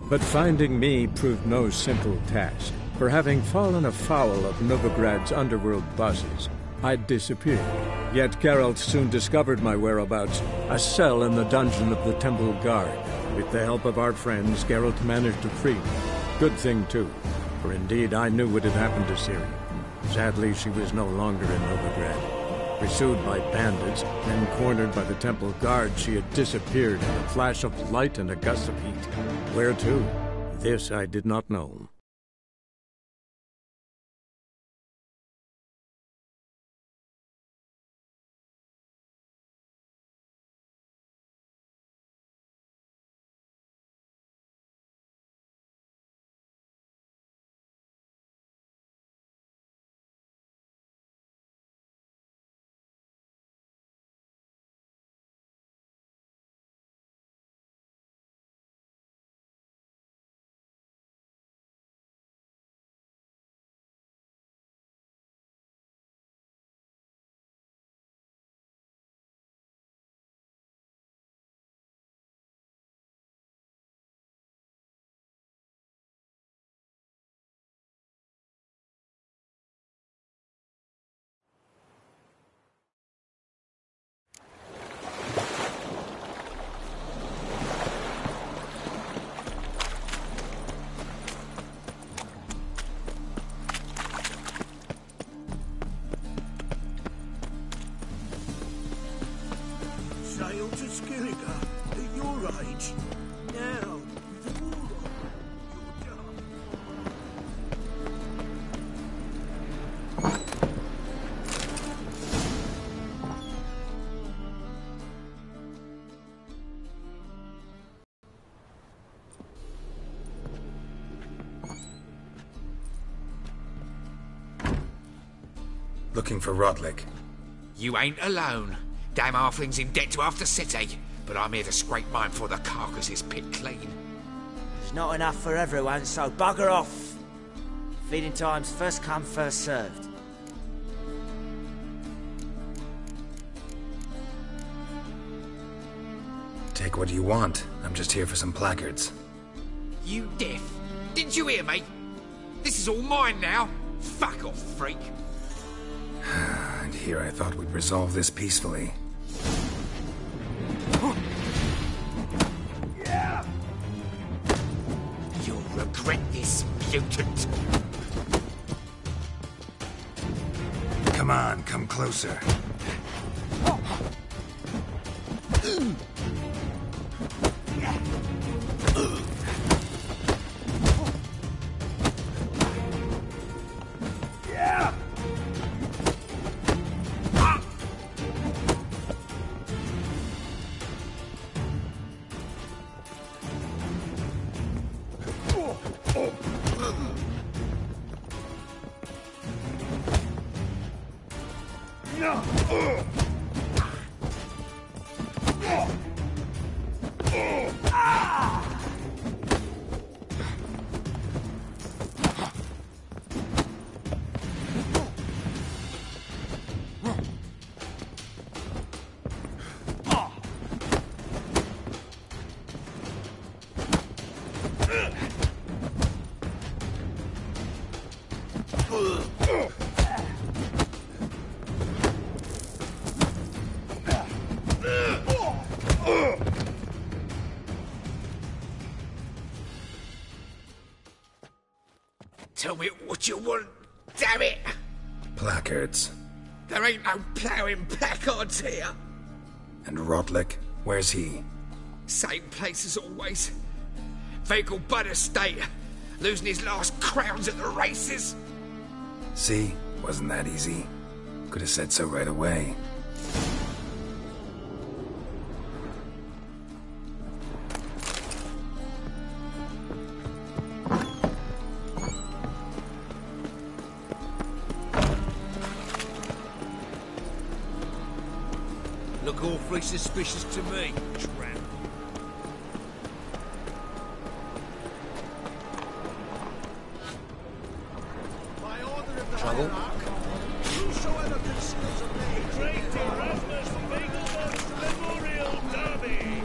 But finding me proved no simple task, for having fallen afoul of Novigrad's underworld bosses, I'd disappeared. Yet Geralt soon discovered my whereabouts, a cell in the dungeon of the Temple Guard. With the help of our friends, Geralt managed to free me. Good thing, too, for indeed I knew what had happened to Ciri. Sadly, she was no longer in Novigrad. Pursued by bandits, then cornered by the Temple Guard, she had disappeared in a flash of light and a gust of heat. Where to? This I did not know. Sail to Skilliga at your age. Now, the war, you're done. Looking for Rodlick. You ain't alone. Damn halfling's in debt to half the city, but I'm here to scrape mine before the carcass is picked clean. There's not enough for everyone, so bugger off. Feeding time's first come, first served. Take what you want. I'm just here for some placards. You deaf? Didn't you hear me? This is all mine now. Fuck off, freak. And here I thought we'd resolve this peacefully. You'll regret this, mutant. Come on, come closer. Tell me what you want, damn it! Placards. There ain't no ploughing placards here. And Rodlick, where's he? Same place as always. Vehicle Bud Estate, losing his last crowns at the races. See? Wasn't that easy? Could have said so right away. Look awfully suspicious to me, tramp. By order of the Hierarch, whosoever conceals a blade... Great Erasmus Bigelbot's Memorial Derby!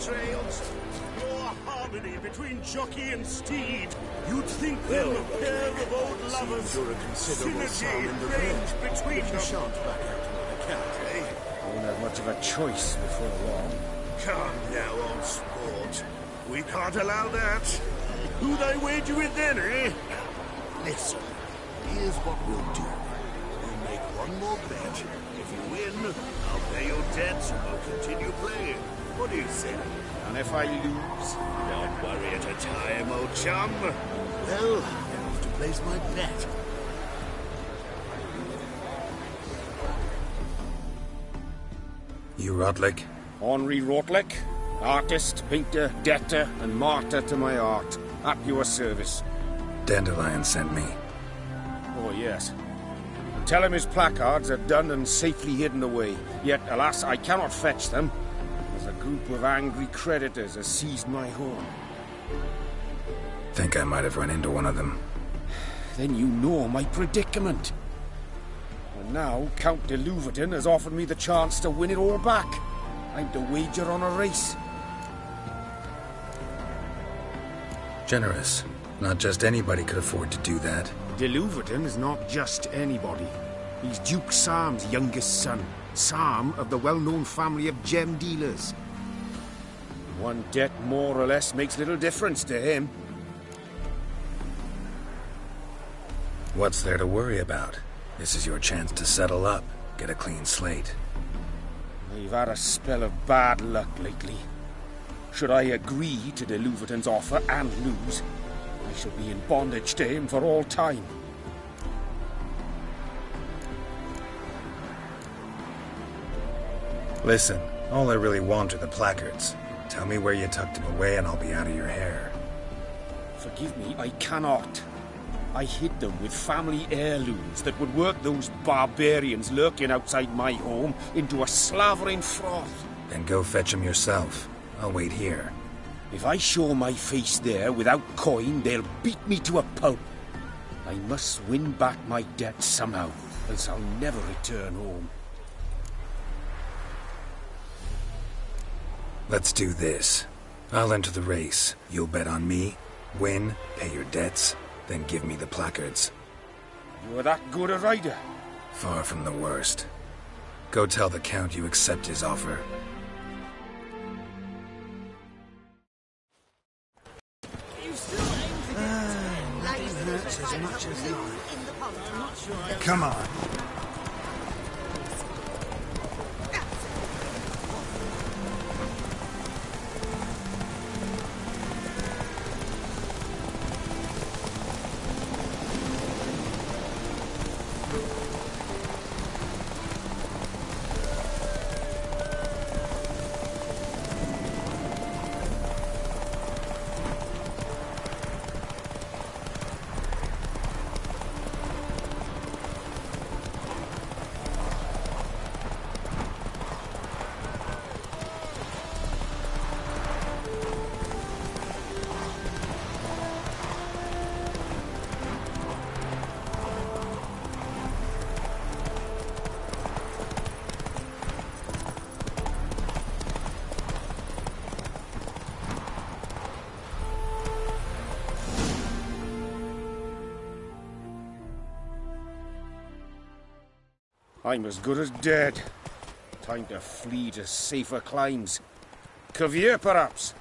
trails. Your harmony between jockey and steed. You'd think them a pair of old lovers. You're a considerable sum Synergy in the reigns road. between But you them. shan't back out of the count, eh? Won't have much of a choice before long. Come now, old sport. We can't allow that. Who'd I wager with then, eh? Listen, here's what we'll do. We'll make one more bet. If you win, I'll pay your debts and we'll continue playing. What do you say? And if I lose? Don't worry at a time, old chum. Well, I'll have to place my bet. You Rotlick? Henri Rotlick, artist, painter, debtor, and martyr to my art. At your service. Dandelion sent me. Oh, yes. Tell him his placards are done and safely hidden away. Yet, alas, I cannot fetch them, as a group of angry creditors has seized my home. Think I might have run into one of them. Then you know my predicament. And now Count de Louverton has offered me the chance to win it all back. I'm to wager on a race. Generous. Not just anybody could afford to do that. De Louverton is not just anybody. He's Duke Sam's youngest son. Sam of the well-known family of gem dealers. One debt more or less makes little difference to him. What's there to worry about? This is your chance to settle up, get a clean slate. I've had a spell of bad luck lately. Should I agree to de Louverton's offer and lose, I shall be in bondage to him for all time. Listen, all I really want are the placards. Tell me where you tucked them away and I'll be out of your hair. Forgive me, I cannot. I hid them with family heirlooms that would work those barbarians lurking outside my home into a slavering froth. Then go fetch them yourself. I'll wait here. If I show my face there without coin, they'll beat me to a pulp. I must win back my debt somehow, else I'll never return home. Let's do this. I'll enter the race. You'll bet on me, win, pay your debts, then give me the placards. You're that good a rider? Far from the worst. Go tell the Count you accept his offer. As much as life. Come on. I'm as good as dead. Time to flee to safer climes. Caviar, perhaps?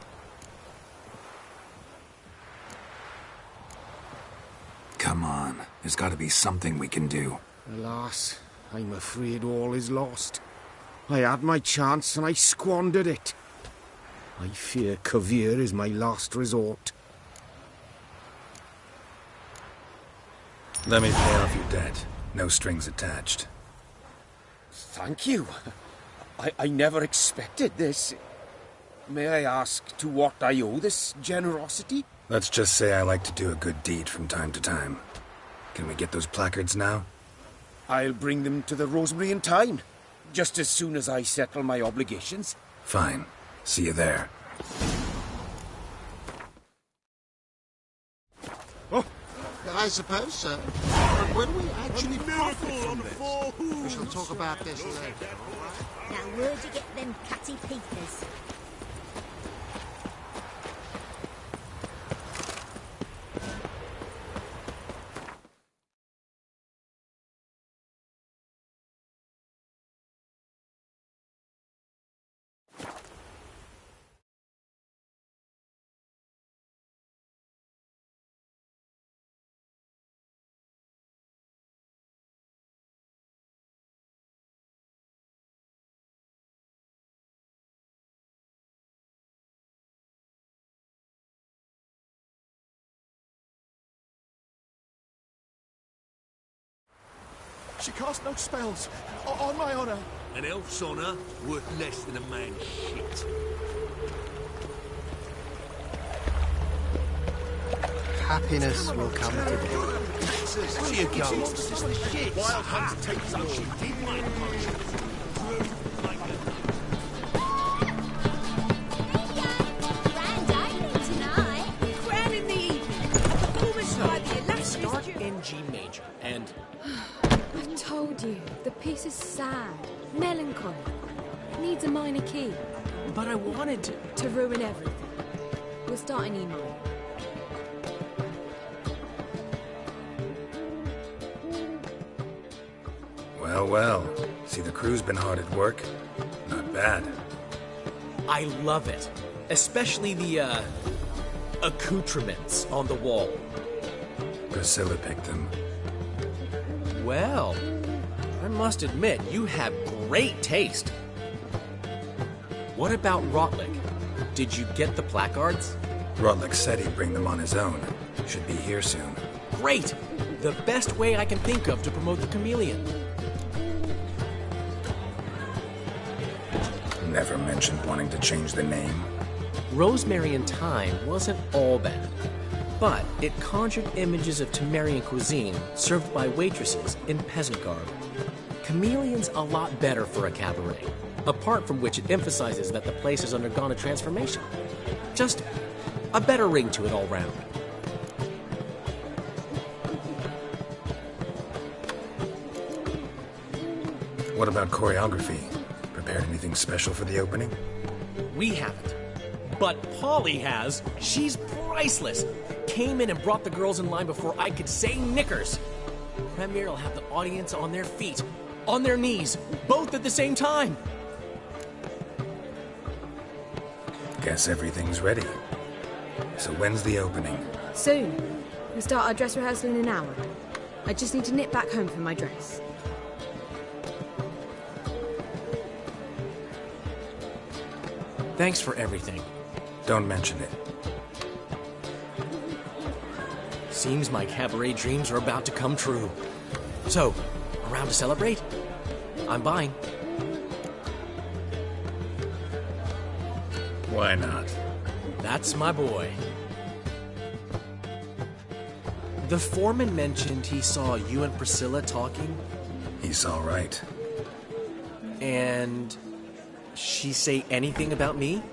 Come on. There's got to be something we can do. Alas, I'm afraid all is lost. I had my chance and I squandered it. I fear Caviar is my last resort. Let me pay off your debt. No strings attached. Thank you. I never expected this. May I ask to what I owe this generosity? Let's just say I like to do a good deed from time to time. Can we get those placards now? I'll bring them to the Rosemary in time, just as soon as I settle my obligations. Fine. See you there. Oh, I suppose so. But when we actually profit Miracle on from this, four we hooves. shall talk about this later, all right? Now, where'd you get them catty peepers? She cast no spells. On my honor. An elf's honor worth less than a man's shit. Happiness will come to me. Where you going? Wild hunts take some shit. In G major, and... I've told you, the piece is sad, melancholy. Needs a minor key. But I wanted to ruin everything. We'll start in E minor. Well, well. See, the crew's been hard at work. Not bad. I love it. Especially the, accoutrements on the wall. Priscilla picked them. Well, I must admit, you have great taste. What about Rotlick? Did you get the placards? Rotlick said he'd bring them on his own. Should be here soon. Great! The best way I can think of to promote the chameleon. Never mentioned wanting to change the name. Rosemary and Thyme wasn't all bad, but it conjured images of Temerian cuisine served by waitresses in peasant garb. Chameleon's a lot better for a cabaret, apart from which it emphasizes that the place has undergone a transformation. Just a better ring to it all round. What about choreography? Prepared anything special for the opening? We haven't. But Polly has. She's priceless. Came in and brought the girls in line before I could say knickers. Premier will have the audience on their feet, on their knees, both at the same time. Guess everything's ready. So when's the opening? Soon. We'll start our dress rehearsal in an hour. I just need to nip back home for my dress. Thanks for everything. Don't mention it. Seems my cabaret dreams are about to come true. So, around to celebrate? I'm buying. Why not? That's my boy. The foreman mentioned he saw you and Priscilla talking. He's all right. And she say anything about me?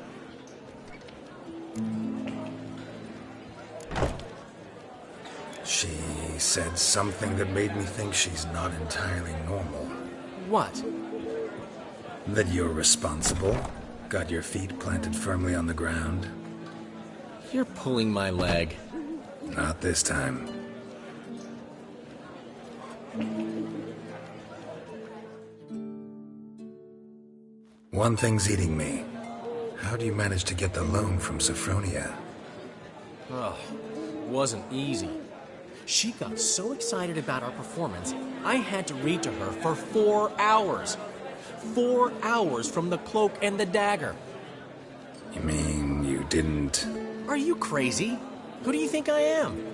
She said something that made me think she's not entirely normal. What? That you're responsible, got your feet planted firmly on the ground. You're pulling my leg. Not this time. One thing's eating me. How do you manage to get the loan from Sophronia? Oh, wasn't easy. She got so excited about our performance, I had to read to her for 4 hours. 4 hours from the Cloak and the Dagger. You mean you didn't... Are you crazy? Who do you think I am?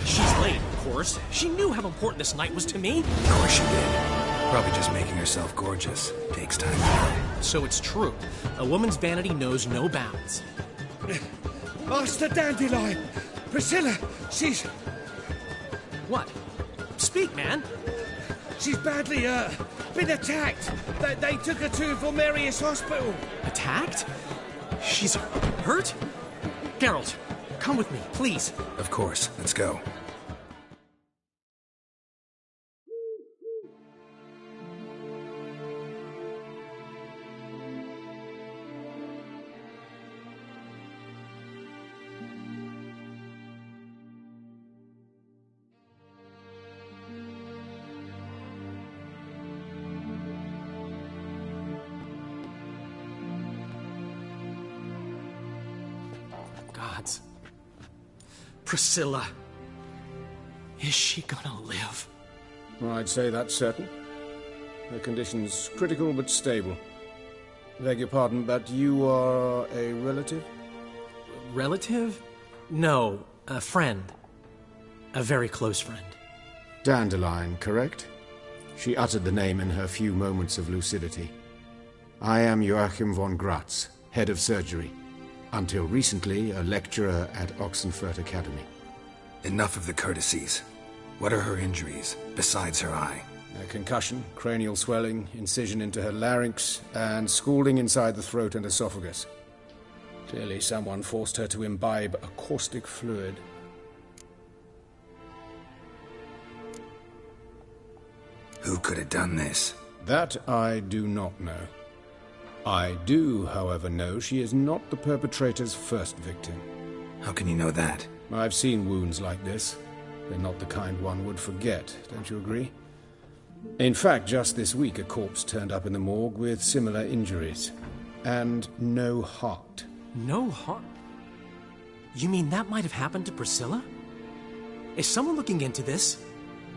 She's late, of course. She knew how important this night was to me. Of course she did. Probably just making herself gorgeous. Takes time. So it's true. A woman's vanity knows no bounds. Master Dandelion! Priscilla, she's... What? Speak, man. She's badly, been attacked. They took her to Vulmerius Hospital. Attacked? She's hurt? Geralt, come with me, please. Of course. Let's go. Gods. Priscilla. Is she gonna live? Well, I'd say that's certain. Her condition's critical but stable. Beg your pardon, but you are a relative? Relative? No, a friend. A very close friend. Dandelion, correct? She uttered the name in her few moments of lucidity. I am Joachim von Gratz, head of surgery. Until recently, a lecturer at Oxenfurt Academy. Enough of the courtesies. What are her injuries, besides her eye? A concussion, cranial swelling, incision into her larynx, and scalding inside the throat and esophagus. Clearly someone forced her to imbibe a caustic fluid. Who could have done this? That I do not know. I do, however, know she is not the perpetrator's first victim. How can you know that? I've seen wounds like this. They're not the kind one would forget, don't you agree? In fact, just this week a corpse turned up in the morgue with similar injuries. And no heart. No heart? You mean that might have happened to Priscilla? Is someone looking into this?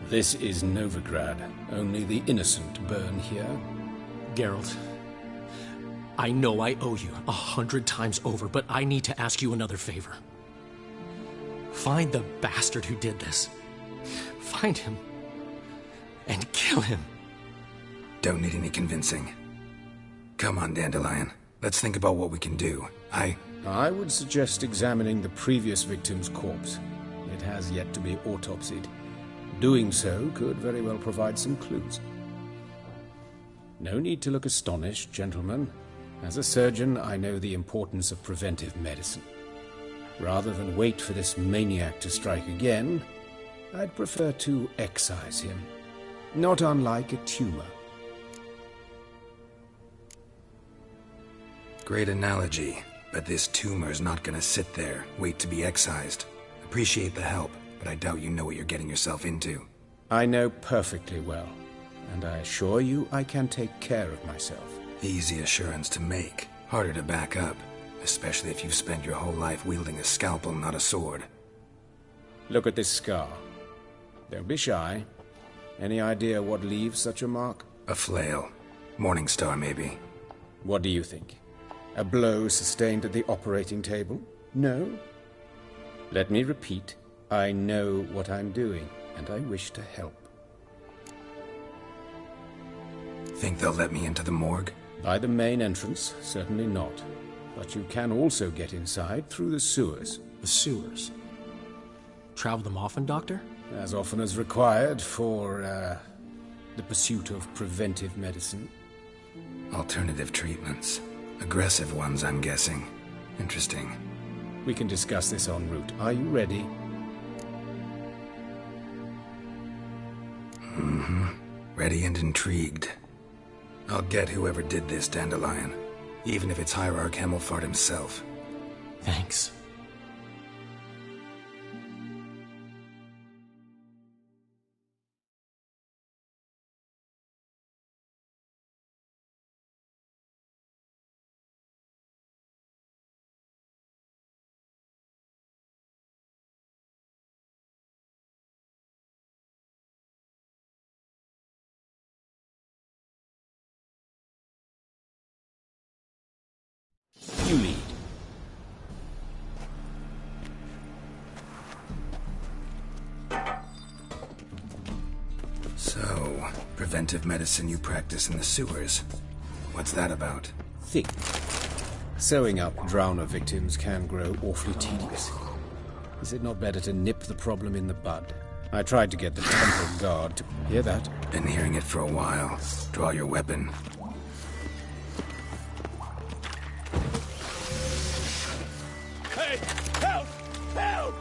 This is Novigrad. Only the innocent burn here. Geralt, I know I owe you 100 times over, but I need to ask you another favor. Find the bastard who did this. Find him. And kill him. Don't need any convincing. Come on, Dandelion. Let's think about what we can do. I would suggest examining the previous victim's corpse. It has yet to be autopsied. Doing so could very well provide some clues. No need to look astonished, gentlemen. As a surgeon, I know the importance of preventive medicine. Rather than wait for this maniac to strike again, I'd prefer to excise him. Not unlike a tumor. Great analogy, but this tumor's not gonna sit there, wait to be excised. Appreciate the help, but I doubt you know what you're getting yourself into. I know perfectly well, and I assure you I can take care of myself. Easy assurance to make, harder to back up, especially if you've spent your whole life wielding a scalpel, not a sword. Look at this scar. Don't be shy. Any idea what leaves such a mark? A flail. Morning Star, maybe. What do you think? A blow sustained at the operating table? No? Let me repeat. I know what I'm doing, and I wish to help. Think they'll let me into the morgue? By the main entrance, certainly not. But you can also get inside through the sewers. The sewers? Travel them often, Doctor? As often as required for, the pursuit of preventive medicine. Alternative treatments. Aggressive ones, I'm guessing. Interesting. We can discuss this en route. Are you ready? Mm-hmm. Ready and intrigued. I'll get whoever did this, Dandelion. Even if it's Hierarch Hemmelfart himself. Thanks. You lead. So, preventive medicine you practice in the sewers. What's that about? Think. Sewing up drowner victims can grow awfully tedious. Is it not better to nip the problem in the bud? I tried to get the temple guard to... Hear that? Been hearing it for a while. Draw your weapon. Hey! Help! Help!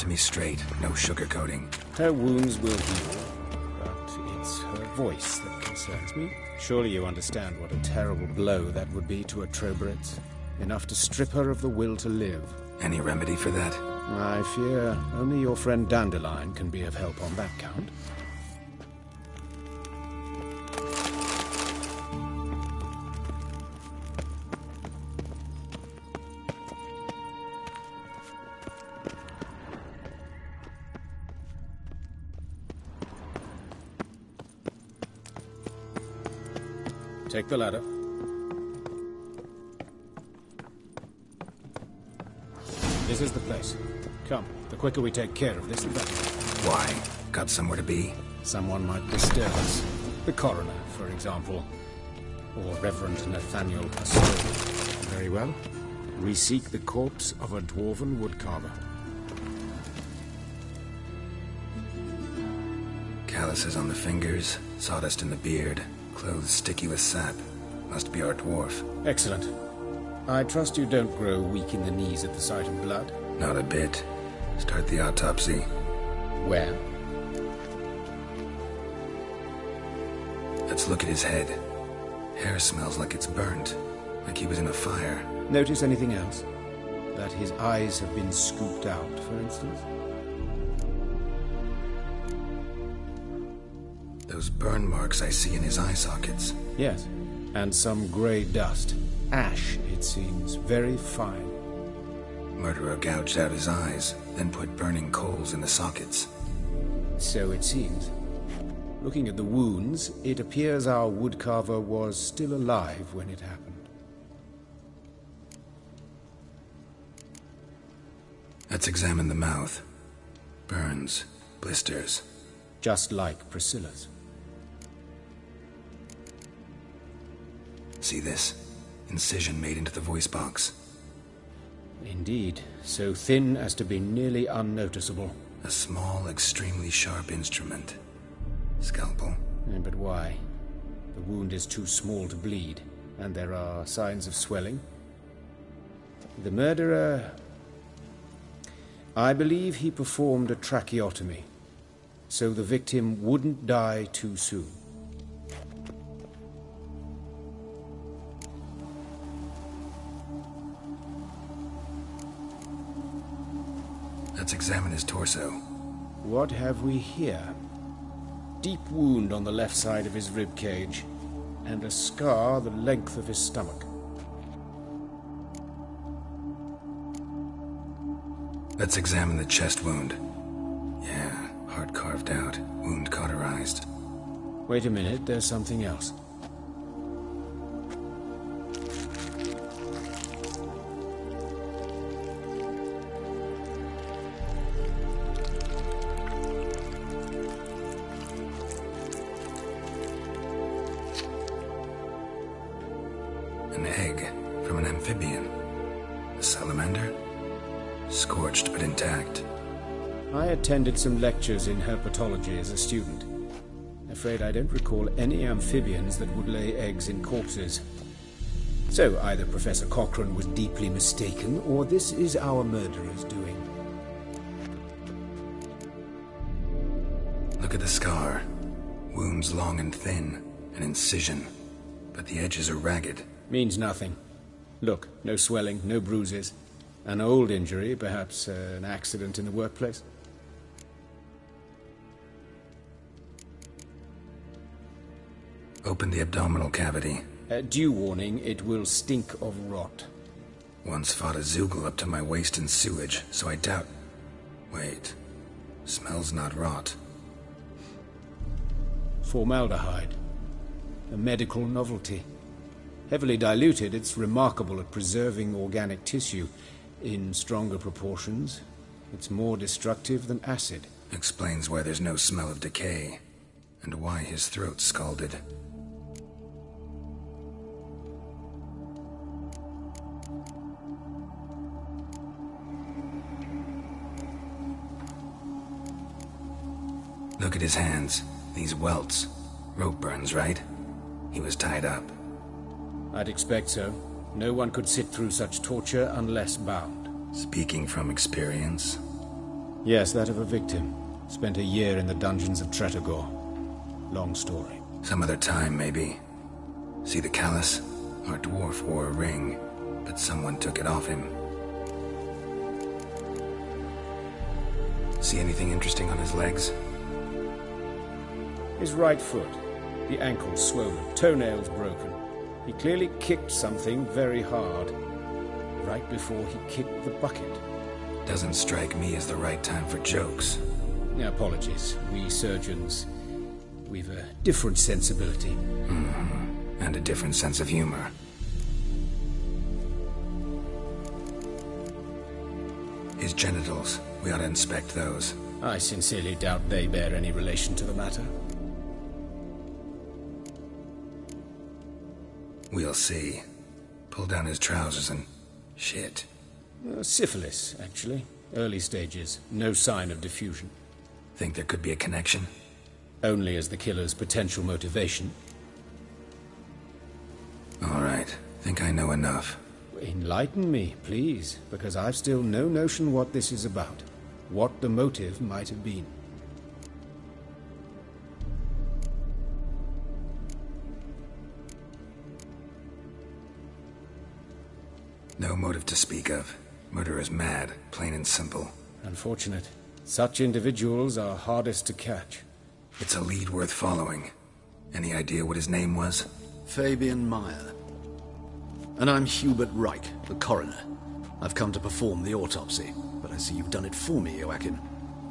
to me straight, no sugarcoating. Her wounds will heal, but it's her voice that concerns me. Surely you understand what a terrible blow that would be to a Troberet. Enough to strip her of the will to live. Any remedy for that? I fear only your friend Dandelion can be of help on that count. Take the ladder. This is the place. Come, the quicker we take care of this, the better. Why? Got somewhere to be? Someone might disturb us. The coroner, for example. Or Reverend Nathaniel Pastore. Very well. We seek the corpse of a dwarven woodcarver. Calluses on the fingers, sawdust in the beard, clothes sticky with sap. Must be our dwarf. Excellent. I trust you don't grow weak in the knees at the sight of blood? Not a bit. Start the autopsy. Where? Let's look at his head. Hair smells like it's burnt, like he was in a fire. Notice anything else? That his eyes have been scooped out, for instance? Those burn marks I see in his eye sockets. Yes, and some grey dust. Ash, it seems, very fine. Murderer gouged out his eyes, then put burning coals in the sockets. So it seems. Looking at the wounds, it appears our woodcarver was still alive when it happened. Let's examine the mouth. Burns, blisters. Just like Priscilla's. See this? Incision made into the voice box. Indeed, so thin as to be nearly unnoticeable. A small, extremely sharp instrument. Scalpel. But why? The wound is too small to bleed, and there are signs of swelling. The murderer... I believe he performed a tracheotomy, so the victim wouldn't die too soon. Let's examine his torso. What have we here? Deep wound on the left side of his rib cage, and a scar the length of his stomach. Let's examine the chest wound. Yeah, heart carved out, wound cauterized. Wait a minute, there's something else. An egg from an amphibian. A salamander? Scorched but intact. I attended some lectures in herpetology as a student. Afraid I don't recall any amphibians that would lay eggs in corpses. So either Professor Cochrane was deeply mistaken, or this is our murderer's doing. Look at the scar. Wounds long and thin. An incision. But the edges are ragged. Means nothing. Look, no swelling, no bruises. An old injury, perhaps an accident in the workplace. Open the abdominal cavity. Due warning, it will stink of rot. Once fought a Zoogle up to my waist in sewage, so I doubt... Wait. Smells not rot. Formaldehyde. A medical novelty. Heavily diluted, it's remarkable at preserving organic tissue. In stronger proportions, it's more destructive than acid. Explains why there's no smell of decay, and why his throat's scalded. Look at his hands. These welts. Rope burns, right? He was tied up. I'd expect so. No one could sit through such torture unless bound. Speaking from experience? Yes, that of a victim. Spent a year in the dungeons of Tretogor. Long story. Some other time, maybe. See the callus? Our dwarf wore a ring, but someone took it off him. See anything interesting on his legs? His right foot. The ankle swollen, toenails broken. He clearly kicked something very hard. Right before he kicked the bucket. Doesn't strike me as the right time for jokes. Apologies. We surgeons, we've a different sensibility. And a different sense of humor. His genitals. We ought to inspect those. I sincerely doubt they bear any relation to the matter. We'll see. Pull down his trousers and... shit. Syphilis, actually. Early stages. No sign of diffusion. Think there could be a connection? Only as the killer's potential motivation. All right. Think I know enough. Enlighten me, please, because I've still no notion what this is about. What the motive might have been. No motive to speak of. Murderer's mad, plain and simple. Unfortunate. Such individuals are hardest to catch. It's a lead worth following. Any idea what his name was? Fabian Meyer. And I'm Hubert Reich, the coroner. I've come to perform the autopsy, but I see you've done it for me, Joachim.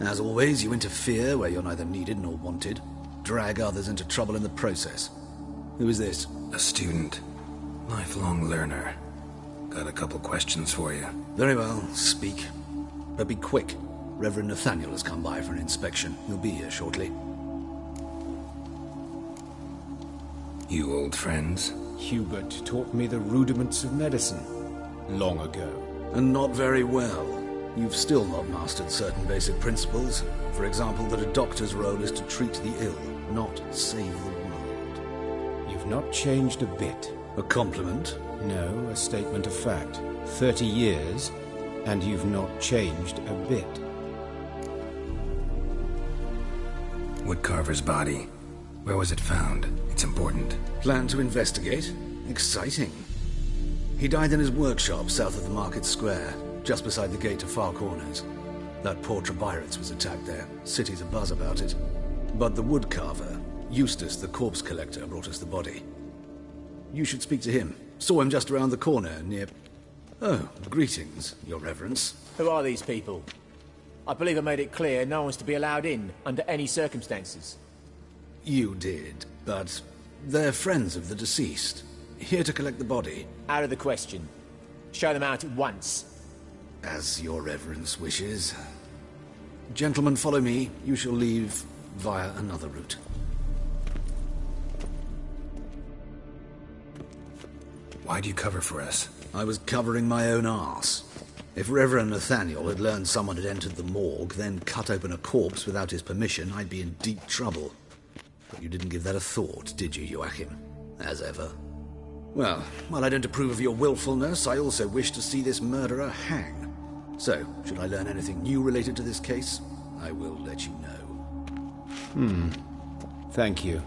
As always, you interfere where you're neither needed nor wanted. Drag others into trouble in the process. Who is this? A student. Lifelong learner. Got a couple questions for you. Very well, speak. But be quick. Reverend Nathaniel has come by for an inspection. He'll be here shortly. You old friends? Hubert taught me the rudiments of medicine. Long ago. And not very well. You've still not mastered certain basic principles. For example, that a doctor's role is to treat the ill, not save the world. You've not changed a bit. A compliment? No, a statement of fact. 30 years, and you've not changed a bit. Woodcarver's body. Where was it found? It's important. Plan to investigate? Exciting. He died in his workshop south of the Market Square, just beside the gate to Far Corners. That poor Trebirates was attacked there. City's abuzz about it. But the woodcarver, Eustace the corpse collector, brought us the body. You should speak to him. Saw him just around the corner near... Oh, greetings, Your Reverence. Who are these people? I believe I made it clear no one's to be allowed in under any circumstances. You did, but they're friends of the deceased. Here to collect the body. Out of the question. Show them out at once. As Your Reverence wishes. Gentlemen, follow me. You shall leave via another route. Why'd you cover for us? I was covering my own arse. If Reverend Nathaniel had learned someone had entered the morgue, then cut open a corpse without his permission, I'd be in deep trouble. But you didn't give that a thought, did you, Joachim? As ever. Well, while I don't approve of your willfulness, I also wish to see this murderer hang. So, should I learn anything new related to this case, I will let you know. Thank you.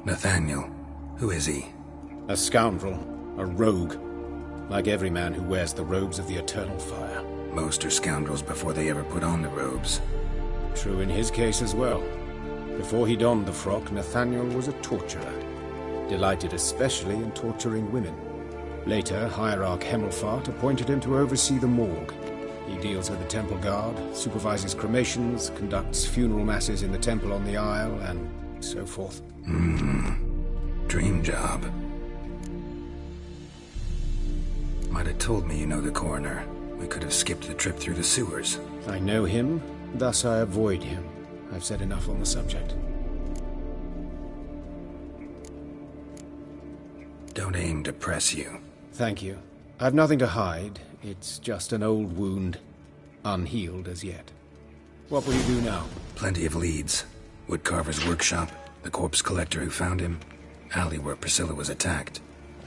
Nathaniel. Who is he? A scoundrel. A rogue. Like every man who wears the robes of the Eternal Fire. Most are scoundrels before they ever put on the robes. True in his case as well. Before he donned the frock, Nathaniel was a torturer. Delighted especially in torturing women. Later, Hierarch Hemmelfart appointed him to oversee the morgue. He deals with the temple guard, supervises cremations, conducts funeral masses in the temple on the Isle, and so forth. Dream job. Might have told me you know the coroner. We could have skipped the trip through the sewers. I know him, thus I avoid him. I've said enough on the subject. Don't aim to press you. Thank you. I've nothing to hide. It's just an old wound, unhealed as yet. What will you do now? Plenty of leads. Woodcarver's workshop, the corpse collector who found him, alley where Priscilla was attacked.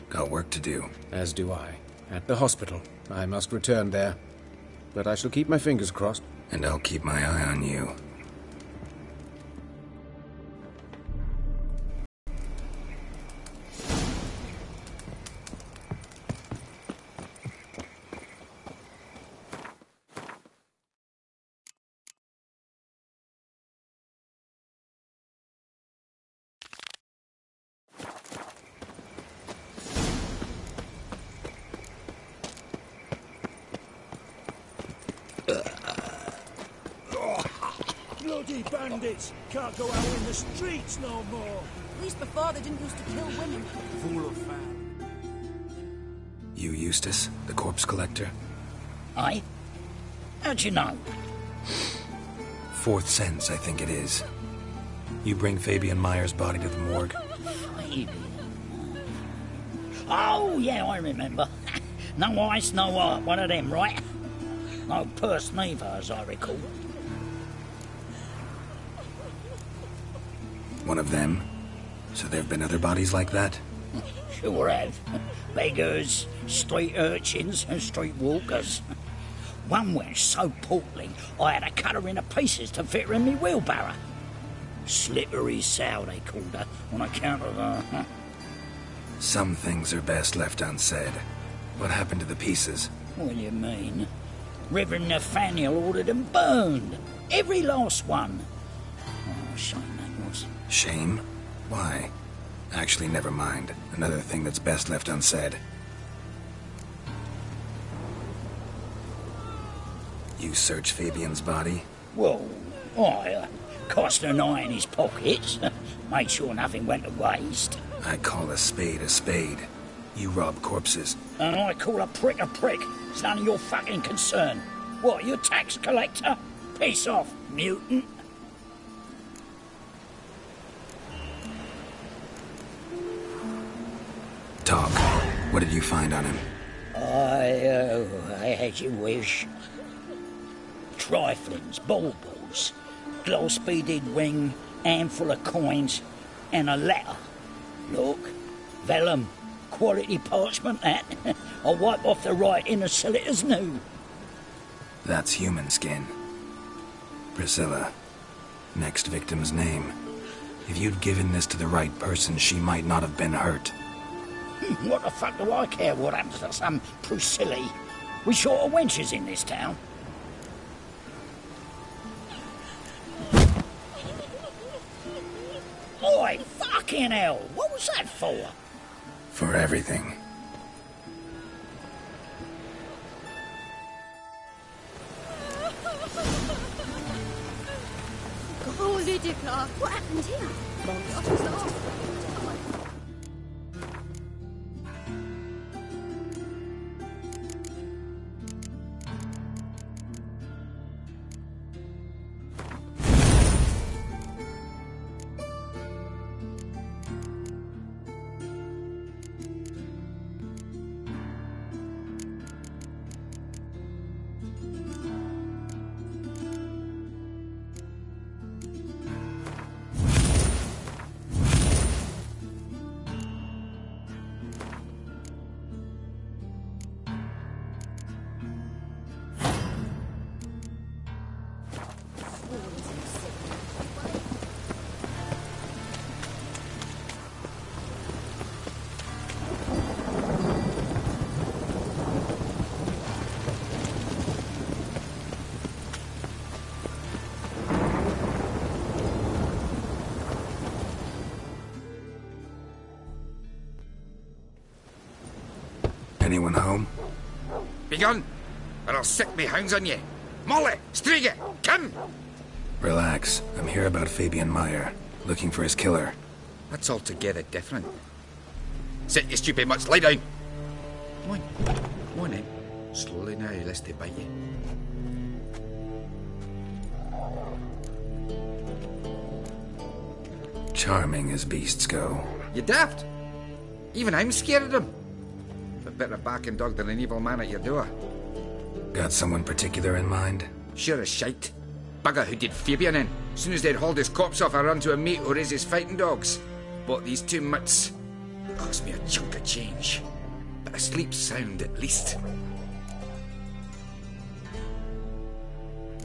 Got work to do. As do I. At the hospital. I must return there. But I shall keep my fingers crossed. And I'll keep my eye on you. Bloody bandits! Can't go out in the streets no more! At least before they didn't used to kill women. Full of fat. You, Eustace, the corpse collector? Aye? How'd you know? Fourth sense, I think it is. You bring Fabian Meyer's body to the morgue? Fabian? Oh, yeah, I remember. No ice, no art, one of them, right? No purse neither, as I recall. One of them? So there have been other bodies like that? Sure have. Beggars, street urchins, and street walkers. One went so portly, I had to cut her into pieces to fit her in me wheelbarrow. Slippery sow, they called her, on account of her. Some things are best left unsaid. What happened to the pieces? What do you mean? Reverend Nathaniel ordered them burned. Every last one. Oh, shame that was. Shame? Why? Actually, never mind. Another thing that's best left unsaid. You search Fabian's body? Well, I cast an eye in his pockets. Made sure nothing went to waste. I call a spade a spade. You rob corpses. And I call a prick. It's none of your fucking concern. What, you tax collector? Piss off, mutant. Talk. What did you find on him? I had your wish. Triflings, baubles, gloss-beaded ring, handful of coins, and a letter. Look, vellum, quality parchment, that. I'll wipe off the writing and sell it as new. That's human skin. Priscilla. Next victim's name. If you'd given this to the right person, she might not have been hurt. What the fuck do I care what happens to some Priscilla? We short of wenches in this town. Oi, fucking hell! What was that for? For everything. Holy dickla! What happened here? The officer off. Anyone home? Begone, or I'll set me hounds on you. Molly, Striga, come! Relax. I'm here about Fabian Meyer, looking for his killer. That's altogether different. Sit your stupid mutts, lie down. Come on then. Slowly now, lest they bite you. Charming as beasts go. You daft. Even I'm scared of them. But better barking dog than an evil man at your door. Got someone particular in mind? Sure as shite. bugger who did Fabian in. As soon as they'd hauled his corpse off, I ran to a mate who raised his fighting dogs. Bought these 2 mutts. Cost me a chunk of change. But I sleep sound at least.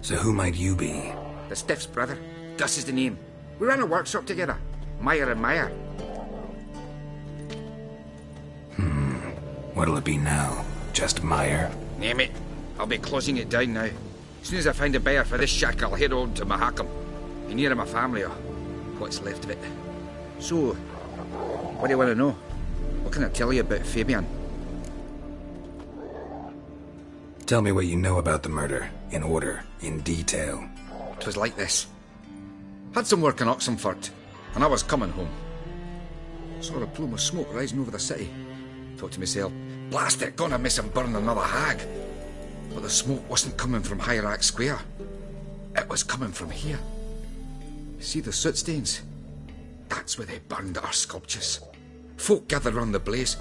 So who might you be? The Stiff's brother. Gus is the name. We ran a workshop together. Meyer and Meyer. What'll it be now? Just Meyer? Name it. I'll be closing it down now. As soon as I find a buyer for this shack, I'll head on to Mahakam. Be near my family, or what's left of it. So, what do you want to know? What can I tell you about Fabian? Tell me what you know about the murder, in order, in detail. 'Twas like this. Had some work in Oxenford, and I was coming home. Saw a plume of smoke rising over the city. Thought to myself, blast it, gonna miss him burn another hag. But the smoke wasn't coming from Hierarch Square. It was coming from here. See the soot stains? That's where they burned our sculptures. Folk gathered round the blaze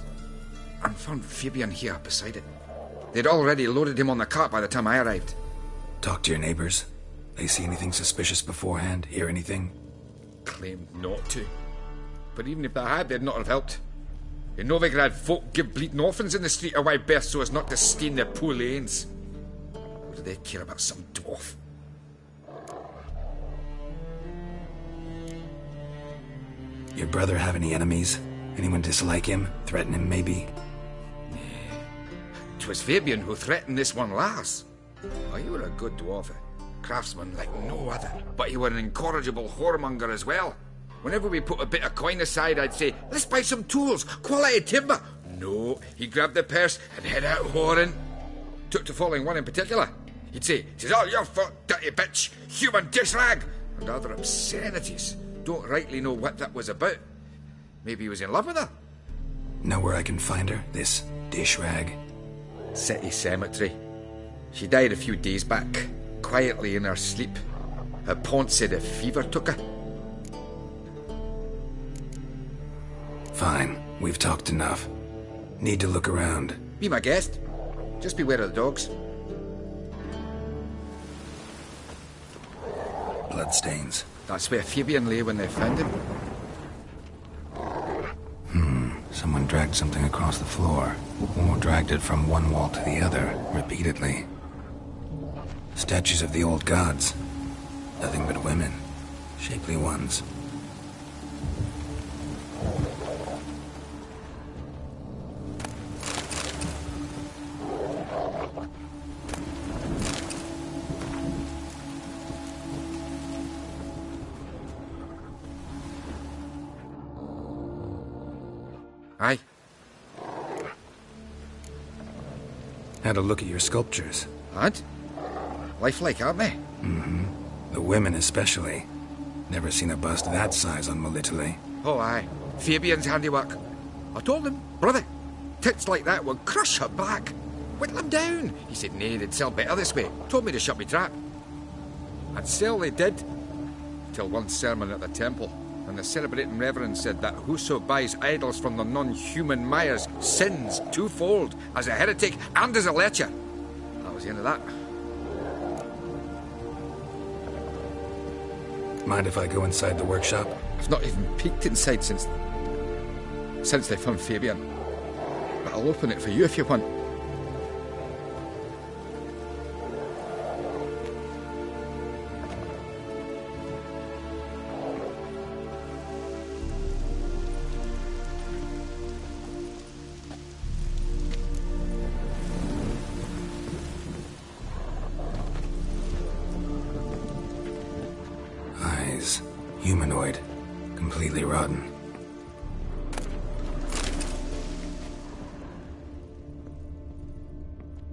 and found Fabian here beside it. They'd already loaded him on the cart by the time I arrived. Talk to your neighbors. They see anything suspicious beforehand? Hear anything? Claimed not to. But even if they had, they'd not have helped. In Novigrad, folk give bleating orphans in the street a wide berth so as not to stain their poor lanes. What do they care about some dwarf? Your brother have any enemies? Anyone dislike him? Threaten him, maybe? 'Twas Fabian who threatened this one last. Oh, you were a good dwarf, craftsman like no other. But you were an incorrigible whoremonger as well. Whenever we put a bit of coin aside, I'd say, let's buy some tools, quality timber. No, he grabbed the purse and head out whoring. Took to following one in particular. He'd say, "'Tis all your fault, dirty bitch, human dish rag," and other obscenities. Don't rightly know what that was about. Maybe he was in love with her. Know where I can find her, this dish rag? City cemetery. She died a few days back, quietly in her sleep. Her pont said a fever took her. Fine, we've talked enough. Need to look around. Be my guest. Just beware of the dogs. Bloodstains. That's where Fabian lay when they found him. Someone dragged something across the floor, or dragged it from one wall to the other, repeatedly. Statues of the old gods. Nothing but women. Shapely ones. Aye. Had a look at your sculptures. And? Lifelike, aren't they? The women especially. Never seen a bust that size on Molitale. Oh, aye. Fabian's handiwork. I told him, brother, tits like that will crush her back. Whittle him down. He said, nay, they'd sell better this way. Told me to shut me trap. And sell they did. Till one sermon at the temple. And the celebrating reverend said that whoso buys idols from the non-human Myers sins twofold, as a heretic and as a lecher. That was the end of that. Mind if I go inside the workshop? I've not even peeked inside since they found Fabian. But I'll open it for you if you want. Humanoid. Completely rotten.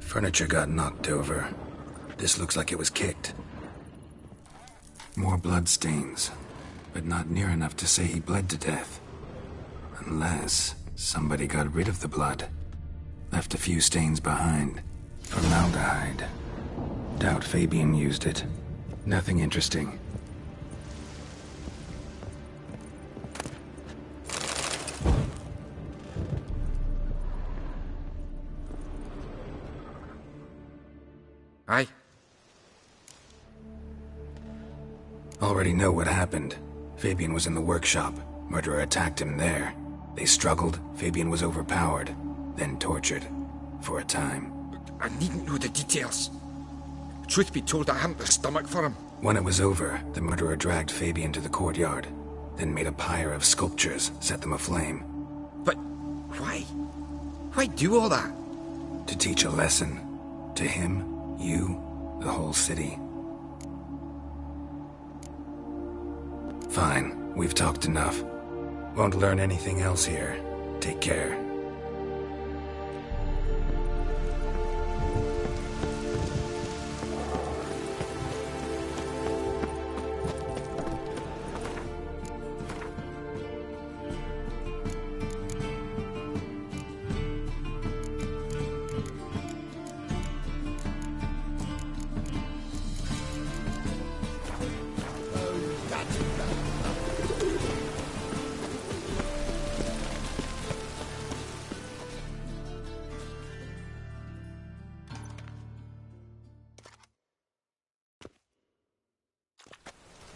Furniture got knocked over. This looks like it was kicked. More blood stains, but not near enough to say he bled to death. Unless somebody got rid of the blood. Left a few stains behind. Formaldehyde. Doubt Fabian used it. Nothing interesting. Aye. Already know what happened. Fabian was in the workshop. Murderer attacked him there. They struggled. Fabian was overpowered, then tortured. For a time. I needn't know the details. Truth be told, I hadn't the stomach for him. When it was over, the murderer dragged Fabian to the courtyard, then made a pyre of sculptures, set them aflame. But why? Why do all that? To teach a lesson. To him, you, the whole city. Fine, we've talked enough. Won't learn anything else here. Take care.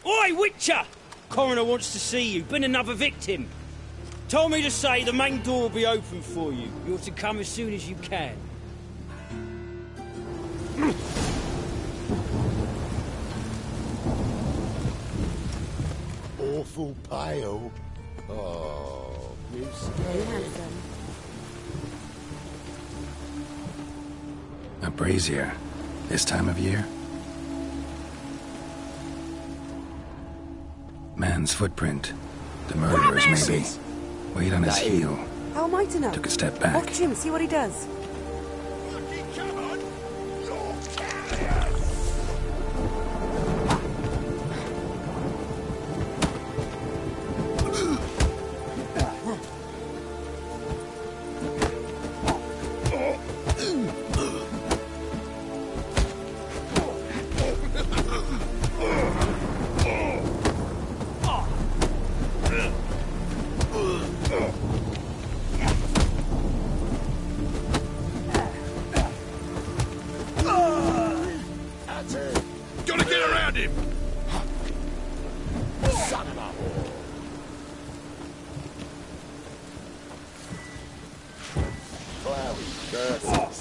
Oi, Witcher! Coroner wants to see you. Been another victim. Told me to say the main door will be open for you. You're to come as soon as you can. Awful pale. Oh, you scared. A brazier. This time of year? Man's footprint. The murderer's, maybe. Weight on his heel. How am I to know? Took a step back. Watch him, see what he does. Gotta get around him! Son of a whore. Cloudy curses.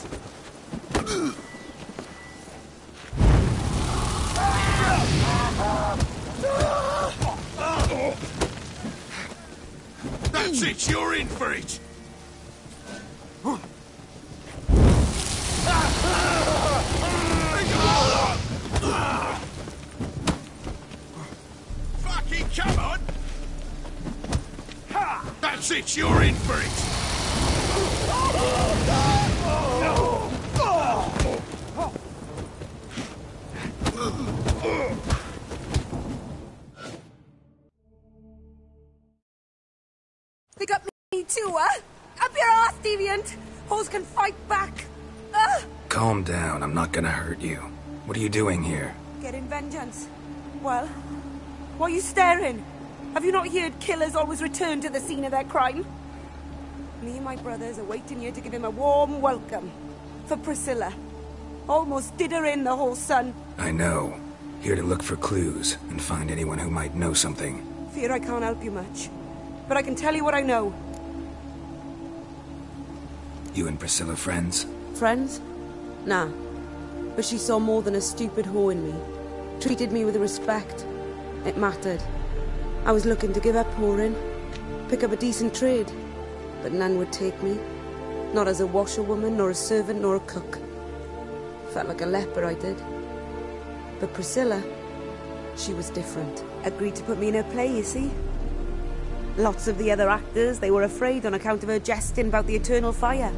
That's it, you're in for it! Fucking come on! That's it, you're in for it! They got me too, huh? Up your ass, deviant! Hoes can fight back! Calm down, I'm not gonna hurt you. What are you doing here? Getting vengeance. Well, why are you staring? Have you not heard killers always return to the scene of their crime? Me and my brothers are waiting here to give him a warm welcome. For Priscilla. Almost did her in, the whole son. I know. Here to look for clues and find anyone who might know something. Fear I can't help you much. But I can tell you what I know. You and Priscilla friends? Friends? Nah. But she saw more than a stupid whore in me. Treated me with respect. It mattered. I was looking to give up whoring. Pick up a decent trade. But none would take me. Not as a washerwoman, nor a servant, nor a cook. Felt like a leper, I did. But Priscilla, she was different. Agreed to put me in her play, you see? Lots of the other actors, they were afraid on account of her jesting about the eternal fire.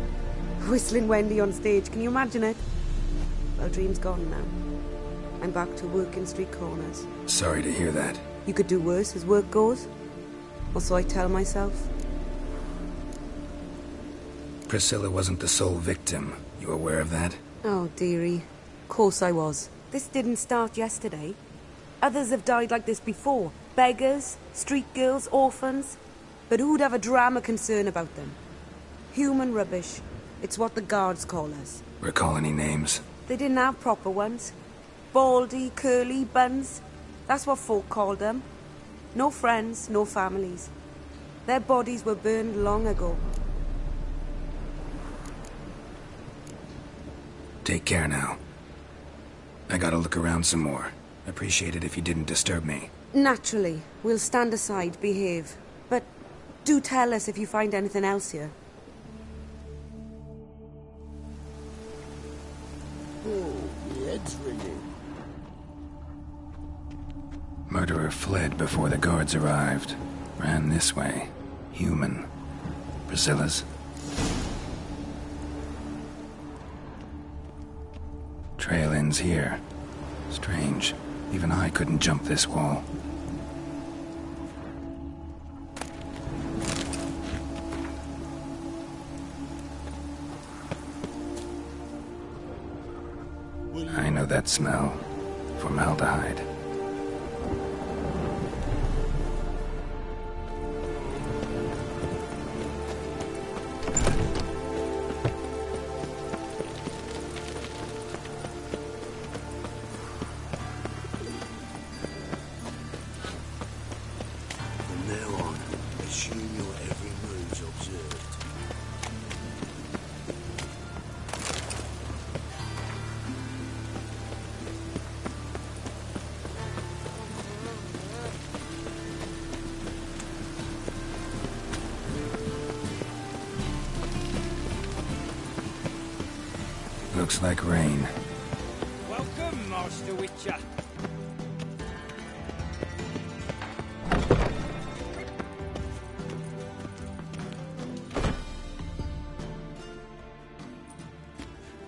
Whistling Wendy on stage, can you imagine it? Well, dream's gone now. I'm back to working street corners. Sorry to hear that. You could do worse as work goes. Or so I tell myself. Priscilla wasn't the sole victim. You aware of that? Oh, dearie. Of course I was. This didn't start yesterday. Others have died like this before. Beggars, street girls, orphans. But who'd have a drama concern about them? Human rubbish. It's what the guards call us. Recall any names? They didn't have proper ones. Baldy, curly, buns. That's what folk called them. No friends, no families. Their bodies were burned long ago. Take care now. I gotta look around some more. Appreciate it if you didn't disturb me. Naturally. We'll stand aside, behave. But do tell us if you find anything else here. Oh, my head's ringing. Murderer fled before the guards arrived. Ran this way. Human. Priscilla's. Trail ends here. Strange. Even I couldn't jump this wall. I know that smell. Formaldehyde. From now on, assume your every move's observed. Looks like rain. Welcome, Master Witcher.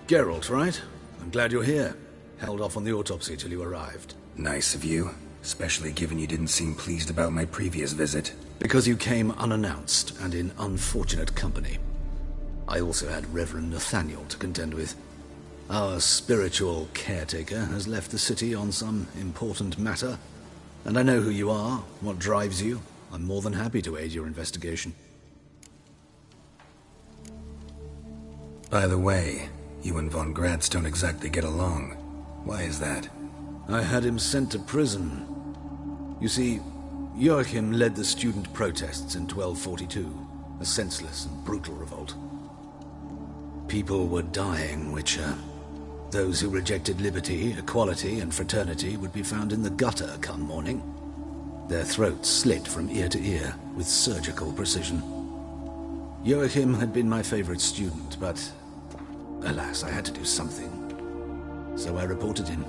Geralt, right? I'm glad you're here. Held off on the autopsy till you arrived. Nice of you. Especially given you didn't seem pleased about my previous visit. Because you came unannounced and in unfortunate company. I also had Reverend Nathaniel to contend with. Our spiritual caretaker has left the city on some important matter, and I know who you are, what drives you. I'm more than happy to aid your investigation. By the way, you and Von Gratz don't exactly get along. Why is that? I had him sent to prison. You see, Joachim led the student protests in 1242, a senseless and brutal revolt. People were dying, Witcher. Those who rejected liberty, equality, and fraternity would be found in the gutter come morning. Their throats slit from ear to ear with surgical precision. Joachim had been my favorite student, but alas, I had to do something. So I reported him.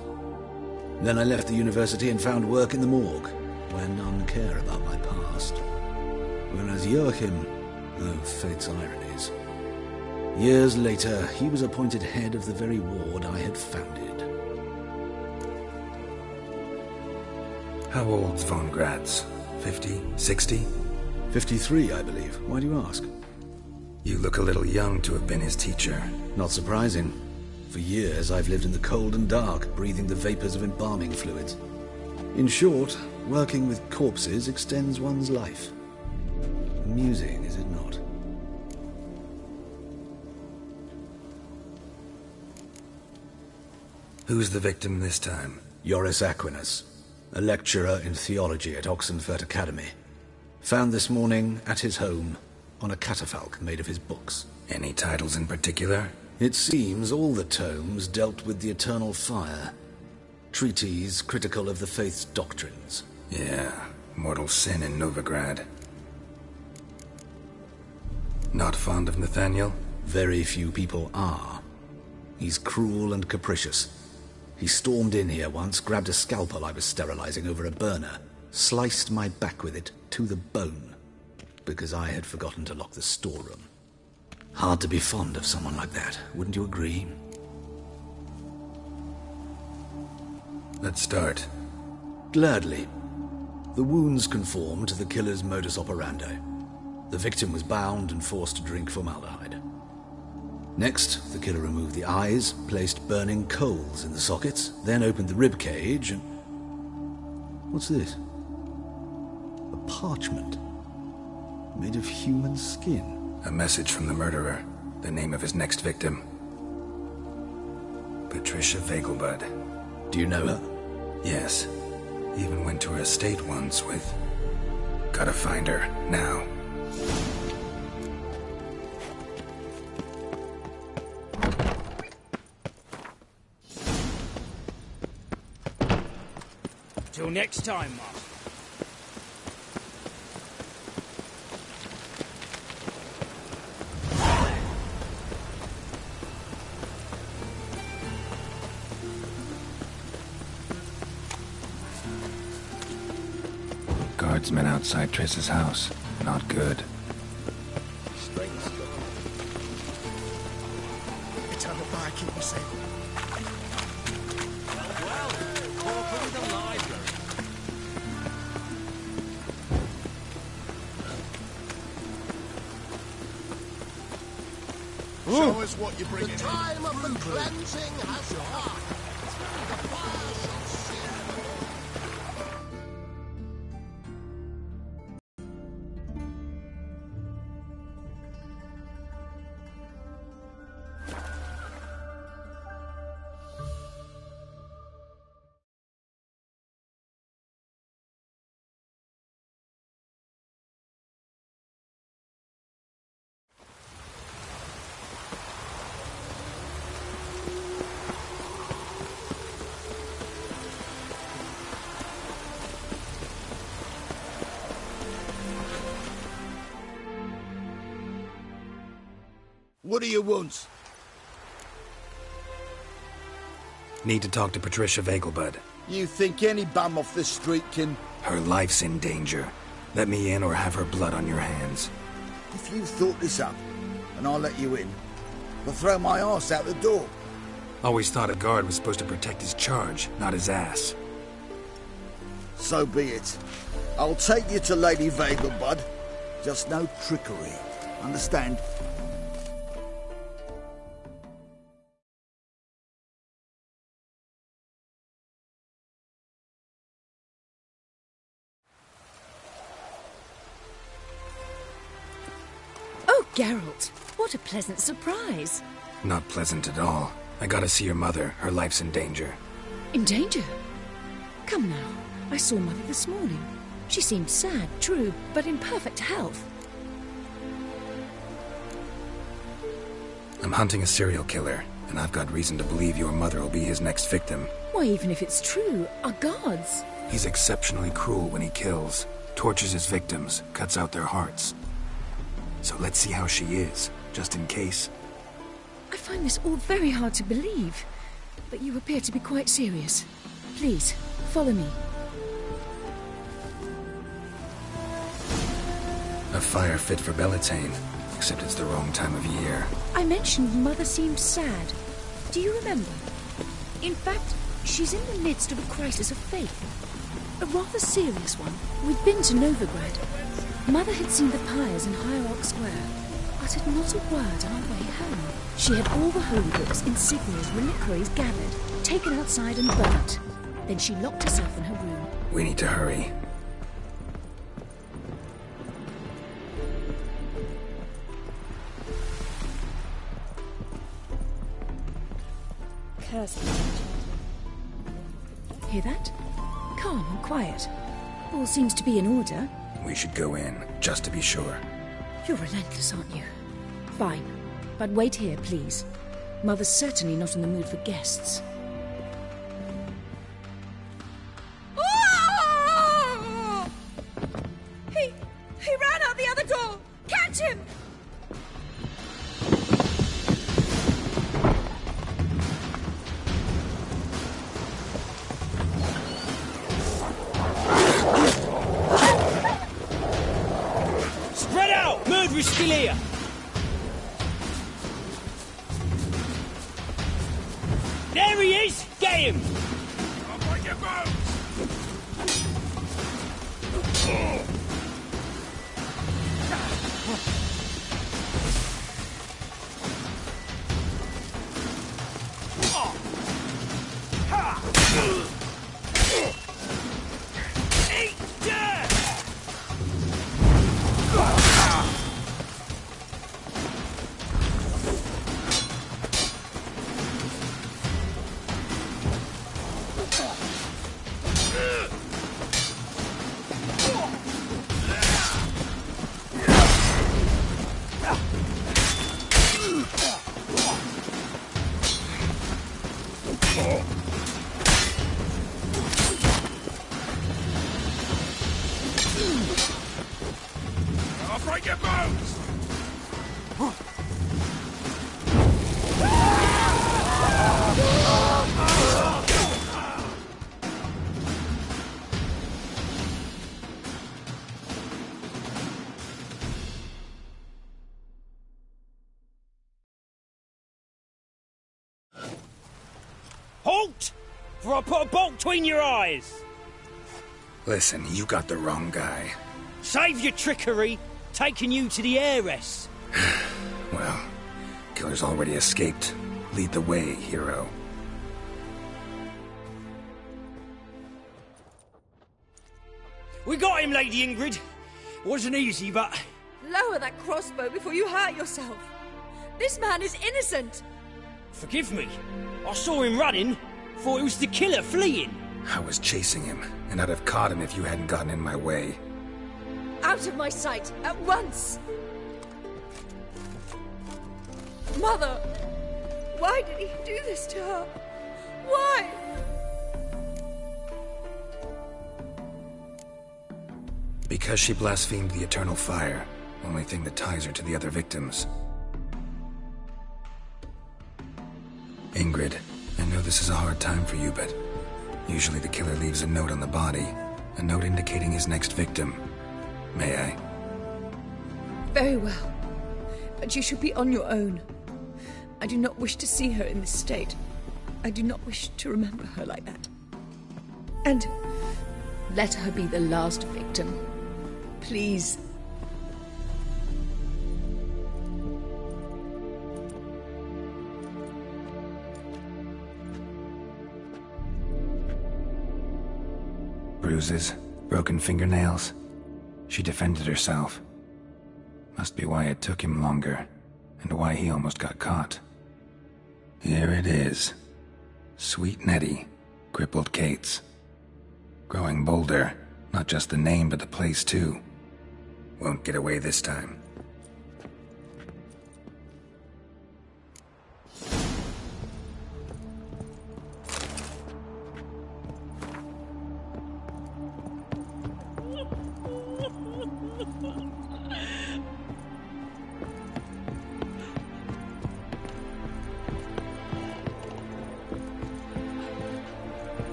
Then I left the university and found work in the morgue, where none care about my past. Whereas Joachim, oh, fate's ironies. Years later, he was appointed head of the very ward I had founded. How old's Von Gratz? 50? 60? 53, I believe. Why do you ask? You look a little young to have been his teacher. Not surprising. For years, I've lived in the cold and dark, breathing the vapors of embalming fluids. In short, working with corpses extends one's life. Amusing, is it not? Who's the victim this time? Joris Aquinas, a lecturer in theology at Oxenfurt Academy. Found this morning at his home on a catafalque made of his books. Any titles in particular? It seems all the tomes dealt with the eternal fire. Treatises critical of the faith's doctrines. Yeah, mortal sin in Novigrad. Not fond of Nathaniel? Very few people are. He's cruel and capricious. He stormed in here once, grabbed a scalpel I was sterilizing over a burner, sliced my back with it to the bone, because I had forgotten to lock the storeroom. Hard to be fond of someone like that, wouldn't you agree? Let's start. Gladly. The wounds conform to the killer's modus operandi. The victim was bound and forced to drink formaldehyde. Next, the killer removed the eyes, placed burning coals in the sockets, then opened the rib cage and... What's this? A parchment. Made of human skin. A message from the murderer. The name of his next victim. Patricia Vegelbud. Do you know her? Yes. Even went to her estate once with... Gotta find her, now. Till next time, Master. Guardsmen outside Triss's house. Not good. It's on the bar, keep me safe. Well, open the library. Show us what you're bringing. The time of the cleansing has come. The fire shall see. What do you want? Need to talk to Patricia Vegelbud. You think any bum off the street can... Her life's in danger. Let me in or have her blood on your hands. If you thought this up, and I'll let you in, I'll throw my arse out the door. Always thought a guard was supposed to protect his charge, not his ass. So be it. I'll take you to Lady Vegelbud. Just no trickery. Understand? Oh, Geralt, what a pleasant surprise. Not pleasant at all. I gotta see your mother. Her life's in danger. In danger? Come now. I saw Mother this morning. She seemed sad, true, but in perfect health. I'm hunting a serial killer, and I've got reason to believe your mother will be his next victim. Why, even if it's true, our gods. He's exceptionally cruel when he kills, tortures his victims, cuts out their hearts. So let's see how she is, just in case. I find this all very hard to believe, but you appear to be quite serious. Please, follow me. A fire fit for Bellatane, except it's the wrong time of year. I mentioned Mother seemed sad. Do you remember? In fact, she's in the midst of a crisis of faith. A rather serious one. We'd been to Novigrad. Mother had seen the pyres in Hierarch Square, uttered not a word on our way home. She had all the holy books, insignias, reliquaries gathered, taken outside and burnt. Then she locked herself in her room. We need to hurry. Hear that? Calm and quiet. All seems to be in order. We should go in, just to be sure. You're relentless, aren't you? Fine. But wait here, please. Mother's certainly not in the mood for guests. He ran out the other door! Catch him! Spread out! Murderer's still here! There he is! Get him! I'll break your bones! Halt! For I put a bolt between your eyes! Listen, you got the wrong guy. Save your trickery, taking you to the heiress. Well, killer's already escaped. Lead the way, hero. We got him, Lady Ingrid. Wasn't easy, but... Lower that crossbow before you hurt yourself. This man is innocent. Forgive me. I saw him running. Thought it was the killer fleeing. I was chasing him, and I'd have caught him if you hadn't gotten in my way. Out of my sight, at once! Mother! Why did he do this to her? Why? Because she blasphemed the eternal fire. Only thing that ties her to the other victims. Ingrid, I know this is a hard time for you, but usually the killer leaves a note on the body. A note indicating his next victim. May I? Very well. But you should be on your own. I do not wish to see her in this state. I do not wish to remember her like that. And let her be the last victim. Please. Bruises, broken fingernails. She defended herself. Must be why it took him longer, and why he almost got caught. Here it is. Sweet Nettie, crippled Kate's. Growing bolder, not just the name but the place too. Won't get away this time.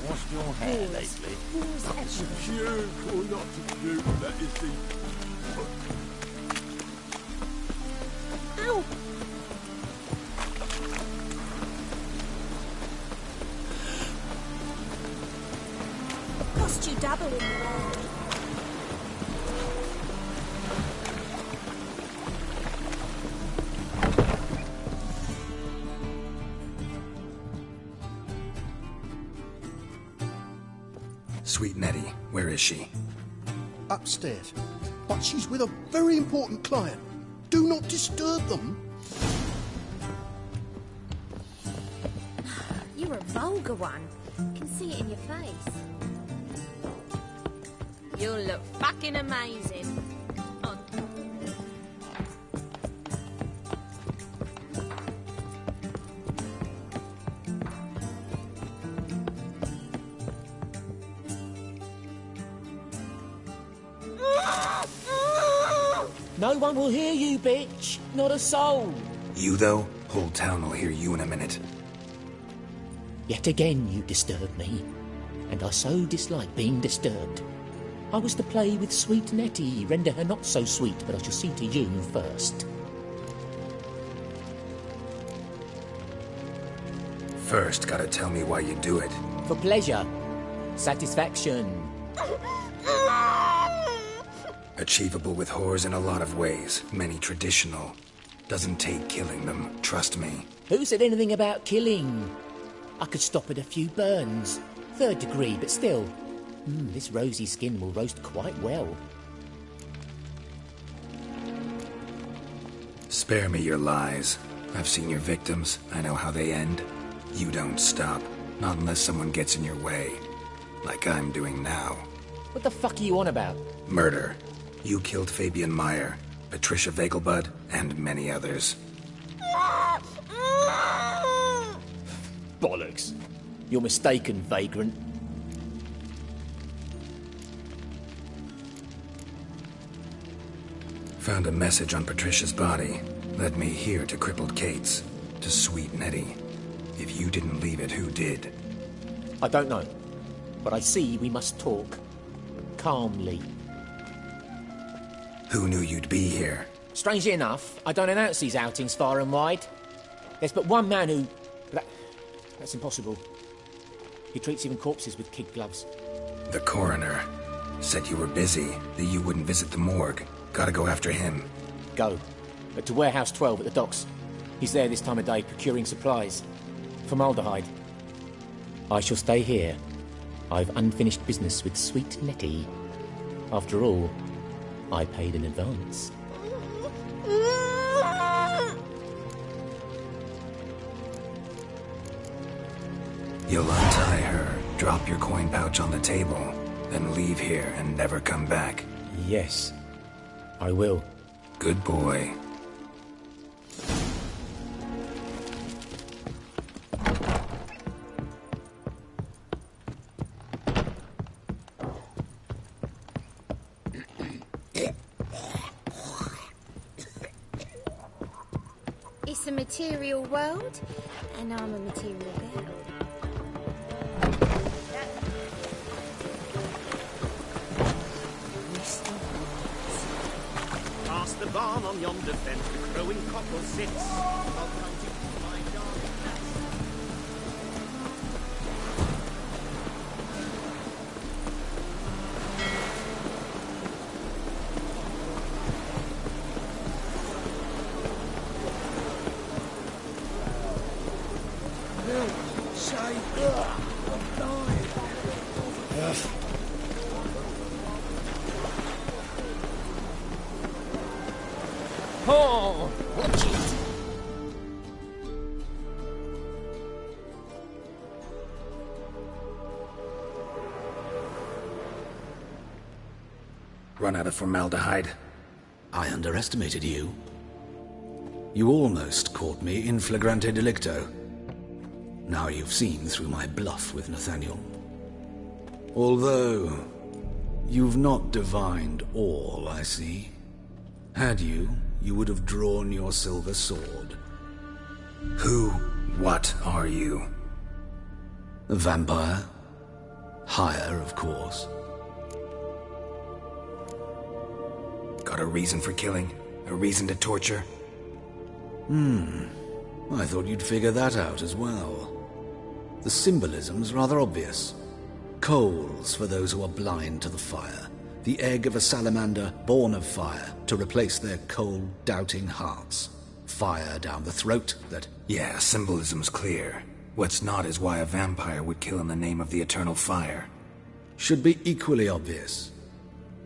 Washed your hair lately? That's a puke or not to puke, that is the... Ow! Cost you double in the road. Sweet Nettie, where is she? Upstairs. But she's with a very important client. Do not disturb them. You're a vulgar one. I can see it in your face. You'll look fucking amazing. Oh. No one will hear you, bitch. Not a soul. You, though? Whole town will hear you in a minute. Yet again you disturb me, and I so dislike being disturbed. I was to play with sweet Nettie, render her not so sweet, but I shall see to you first. First, gotta tell me why you do it. For pleasure. Satisfaction. Achievable with whores in a lot of ways, many traditional. Doesn't take killing them, trust me. Who said anything about killing? I could stop at a few burns. 3rd degree, but still. This rosy skin will roast quite well. Spare me your lies. I've seen your victims. I know how they end. You don't stop. Not unless someone gets in your way. Like I'm doing now. What the fuck are you on about? Murder. You killed Fabian Meyer, Patricia Vegelbud, and many others. Bollocks. You're mistaken, vagrant. Found a message on Patricia's body. Led me here to crippled Kate's. To sweet Nettie. If you didn't leave it, who did? I don't know. But I see we must talk. Calmly. Who knew you'd be here? Strangely enough, I don't announce these outings far and wide. There's but one man who... That's impossible. He treats even corpses with kid gloves. The coroner. Said you were busy, that you wouldn't visit the morgue. Gotta go after him. Go. But to Warehouse 12 at the docks. He's there this time of day, procuring supplies. Formaldehyde. I shall stay here. I've unfinished business with sweet Nettie. After all, I paid in advance. You'll untie her, drop your coin pouch on the table, then leave here and never come back. Yes, I will. Good boy. It's a material world, and I'm a material girl. Past the barn on yonder fence, the crowing cockle sits. I'll come to my darling lass. Oh, watch it! Run out of formaldehyde. I underestimated you. You almost caught me in flagrante delicto. Now you've seen through my bluff with Nathaniel. Although, you've not divined all, I see. Had you, you would have drawn your silver sword. Who, what are you? A vampire. Higher, of course. Got a reason for killing? A reason to torture? I thought you'd figure that out as well. The symbolism's rather obvious. Coals for those who are blind to the fire. The egg of a salamander born of fire to replace their cold, doubting hearts. Fire down the throat that... Yeah, symbolism's clear. What's not is why a vampire would kill in the name of the eternal fire. Should be equally obvious.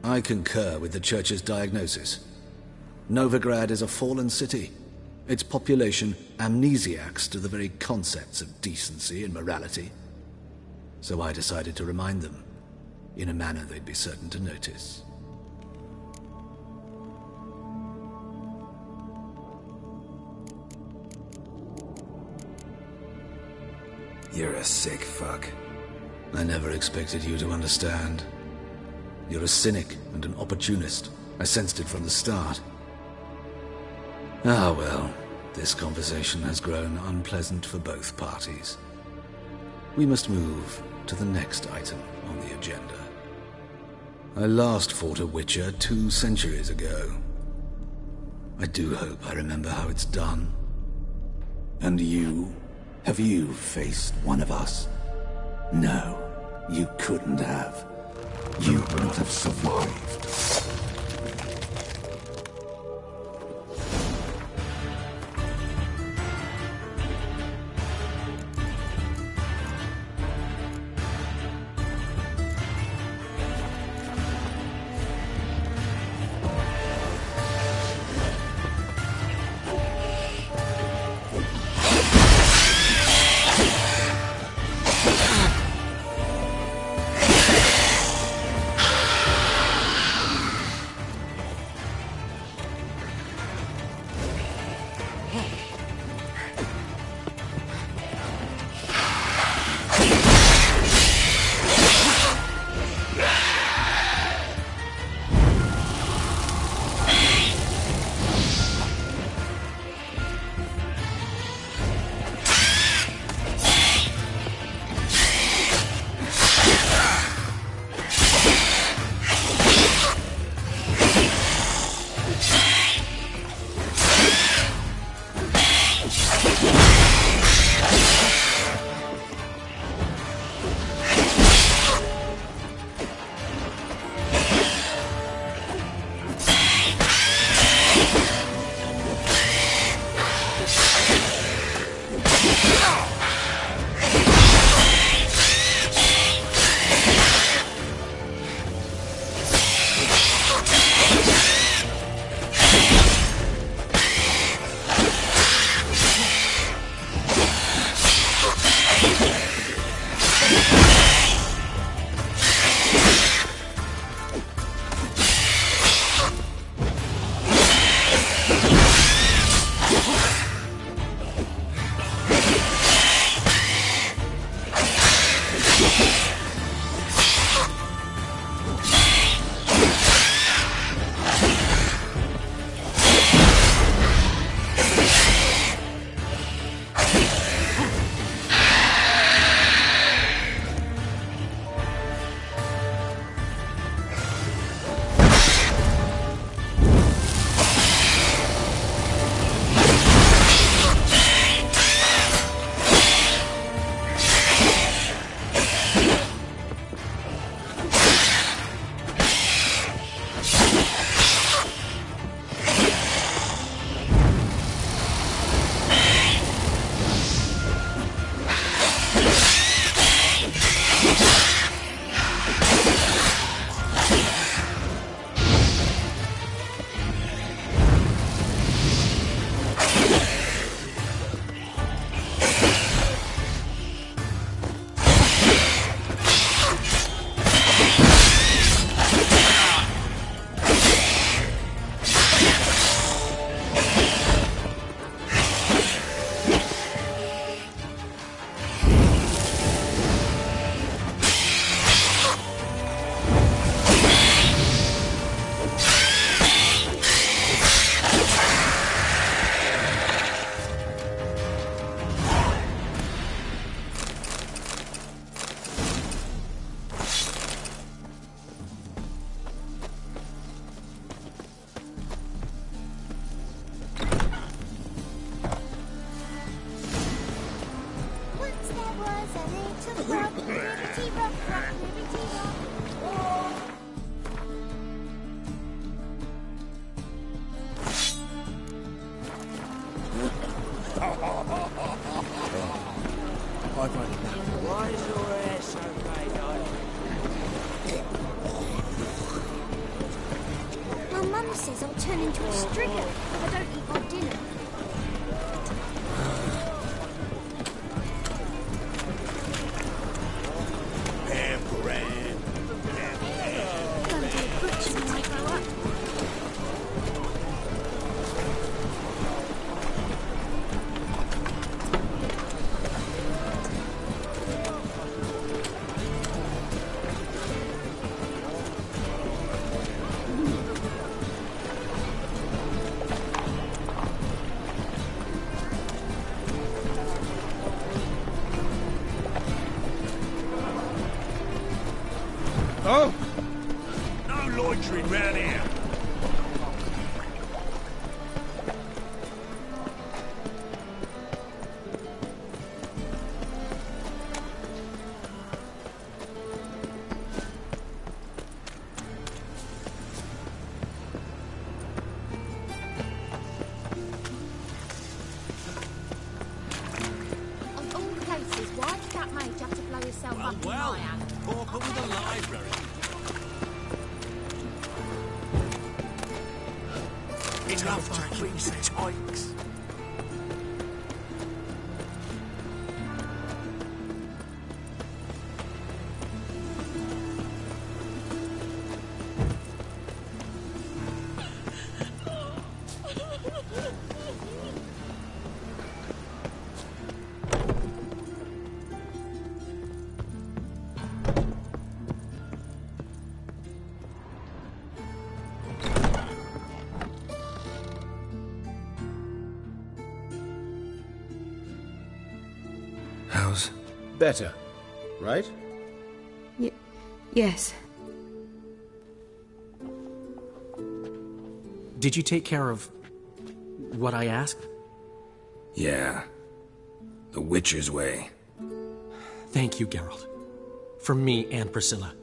I concur with the Church's diagnosis. Novigrad is a fallen city. Its population amnesiacs to the very concepts of decency and morality. So I decided to remind them, in a manner they'd be certain to notice. You're a sick fuck. I never expected you to understand. You're a cynic and an opportunist. I sensed it from the start. Ah well, this conversation has grown unpleasant for both parties. We must move to the next item on the agenda. I last fought a Witcher 2 centuries ago. I do hope I remember how it's done. And you Have you faced one of us? No, you couldn't have. You wouldn't have survived. Why is your hair so grey, Well, Mum says I'll turn into a stringer if I don't eat my dinner. Gonna be a butcher when I grow up. Oh? No loitering round here. mate, you have to blow yourself up in my hand. Talk with the library. Enough to please the tykes. How's... Better, right? Yes. Did you take care of what I asked? Yeah. The Witcher's way. Thank you, Geralt. From me and Priscilla.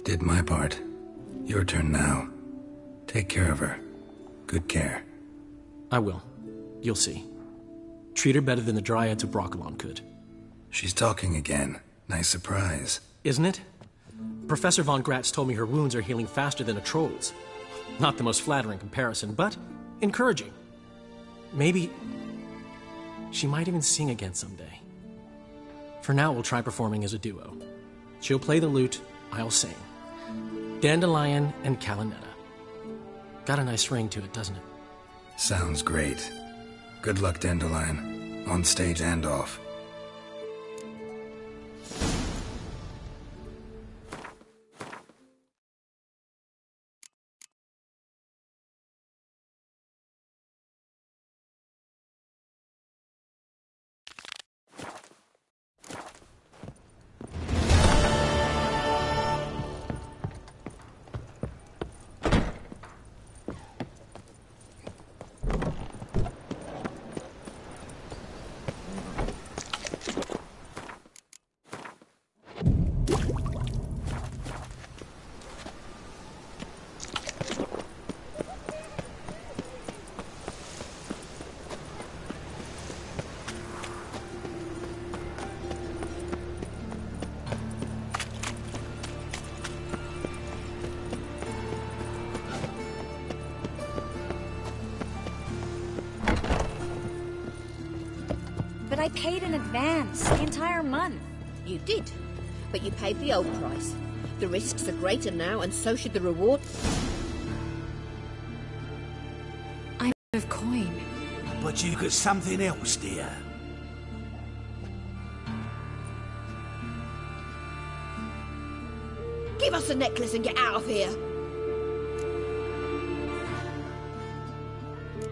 Did my part. Your turn now. Take care of her. Good care. I will. You'll see. Treat her better than the Dryads of Broccolon could. She's talking again. Nice surprise. Isn't it? Professor von Gratz told me her wounds are healing faster than a troll's. Not the most flattering comparison, but encouraging. Maybe she might even sing again someday. For now, we'll try performing as a duo. She'll play the lute, I'll sing. Dandelion and Calinetta. Got a nice ring to it, doesn't it? Sounds great. Good luck, Dandelion. On stage and off. But I paid in advance, the entire month. You did, but you paid the old price. The risks are greater now, and so should the reward. I'm out of coin. But you got something else, dear. Give us the necklace and get out of here.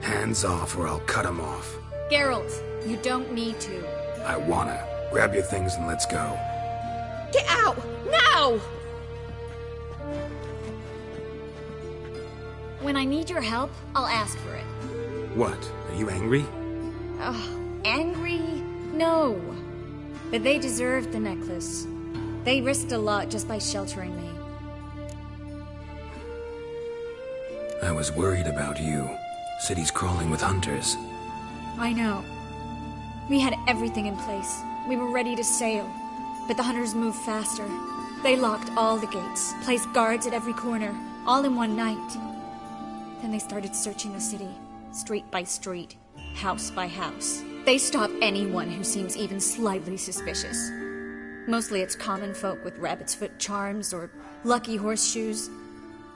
Hands off or I'll cut them off. Geralt, you don't need to. I wanna. Grab your things and let's go. Get out! Now! When I need your help, I'll ask for it. What? Are you angry? Angry? No. But they deserved the necklace. They risked a lot just by sheltering me. I was worried about you. City's crawling with hunters. I know. We had everything in place. We were ready to sail. But the hunters moved faster. They locked all the gates, placed guards at every corner, all in one night. Then they started searching the city, street by street, house by house. They stop anyone who seems even slightly suspicious. Mostly it's common folk with rabbit's foot charms or lucky horseshoes.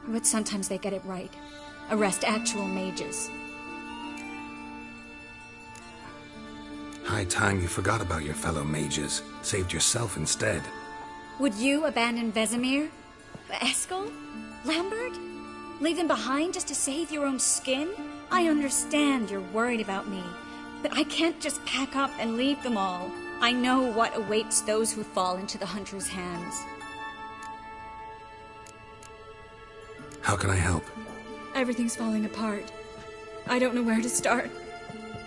But sometimes they get it right. Arrest actual mages. High time you forgot about your fellow mages. Saved yourself instead. Would you abandon Vesemir? Eskel? Lambert? Leave them behind just to save your own skin? I understand you're worried about me, but I can't just pack up and leave them all. I know what awaits those who fall into the hunter's hands. How can I help? Everything's falling apart. I don't know where to start.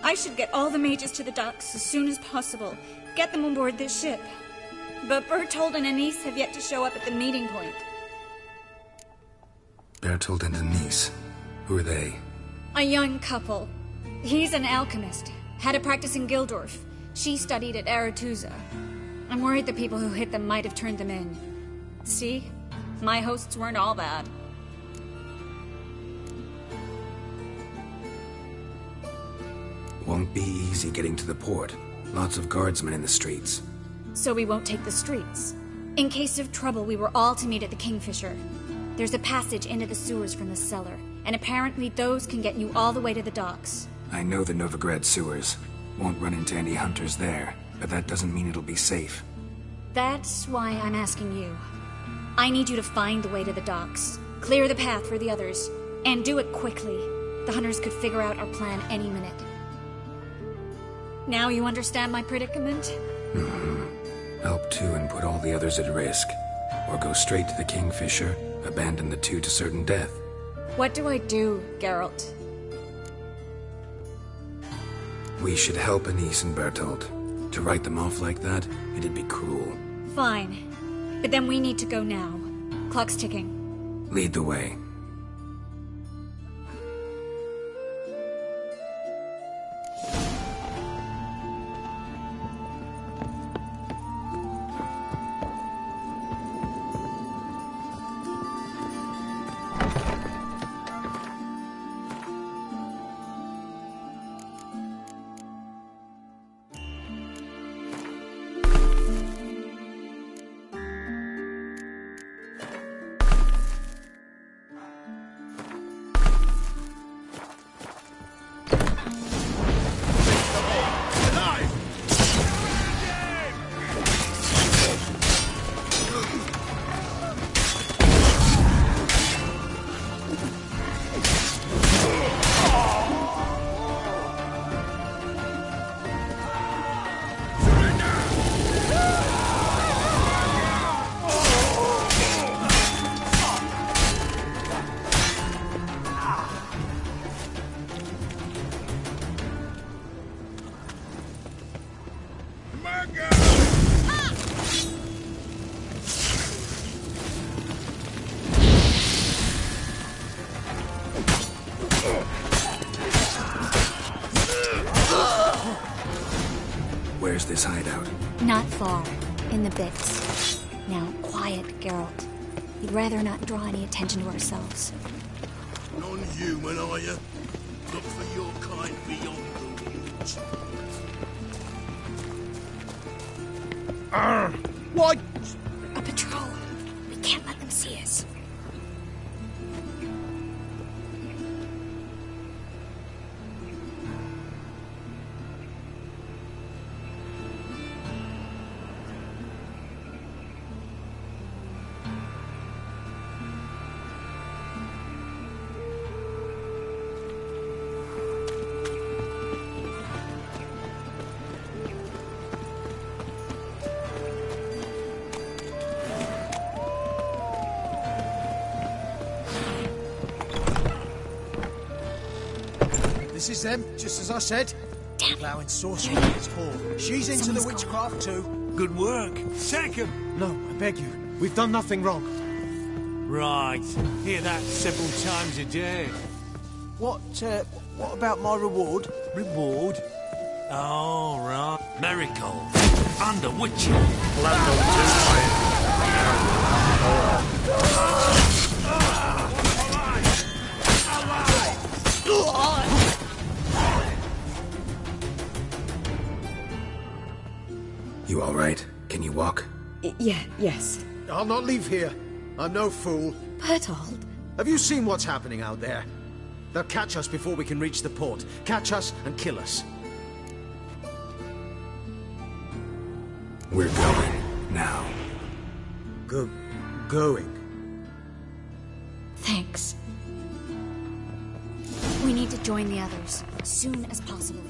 I should get all the mages to the docks as soon as possible. Get them on board this ship. But Bertold and Anise have yet to show up at the meeting point. Bertold and Anise. Who are they? A young couple. He's an alchemist. Had a practice in Gildorf. She studied at Aretusa. I'm worried the people who hit them might have turned them in. See? My hosts weren't all bad. Won't be easy getting to the port. Lots of guardsmen in the streets. So we won't take the streets. In case of trouble, we were all to meet at the Kingfisher. There's a passage into the sewers from the cellar, and apparently those can get you all the way to the docks. I know the Novigrad sewers. Won't run into any hunters there, but that doesn't mean it'll be safe. That's why I'm asking you. I need you to find the way to the docks, clear the path for the others, and do it quickly. The hunters could figure out our plan any minute. Now you understand my predicament? Help two and put all the others at risk. Or go straight to the Kingfisher, abandon the two to certain death. What do I do, Geralt? We should help Anise and Bertolt. To write them off like that, it'd be cruel. Fine. But then we need to go now. Clock's ticking. Lead the way. Where's this hideout? Not far. In the bits. Now, quiet, Geralt. We'd rather not draw any attention to ourselves. Non-human, are you? Look for your kind beyond the woods. Why? A patrol. We can't let them see us. This is them, just as I said. Allowing sorcery in its hall. She's into the witchcraft too. Good work. Second. No, I beg you. We've done nothing wrong. Right. Hear that several times a day. What about my reward? Reward? Oh, right. Miracle. Under witching. You all right? Can you walk? Yes. I'll not leave here. I'm no fool. Bertolt? Have you seen what's happening out there? They'll catch us before we can reach the port. Catch us and kill us. We're going. Now. Going? Thanks. We need to join the others, as soon as possible.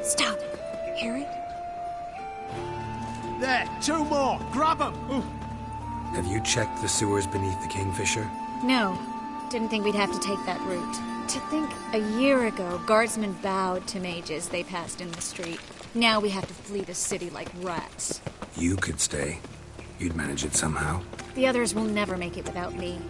Stop. Hear it? There, 2 more. Grab them. Have you checked the sewers beneath the Kingfisher? No. Didn't think we'd have to take that route. To think a year ago, guardsmen bowed to mages they passed in the street. Now we have to flee the city like rats. You could stay. You'd manage it somehow. The others will never make it without me.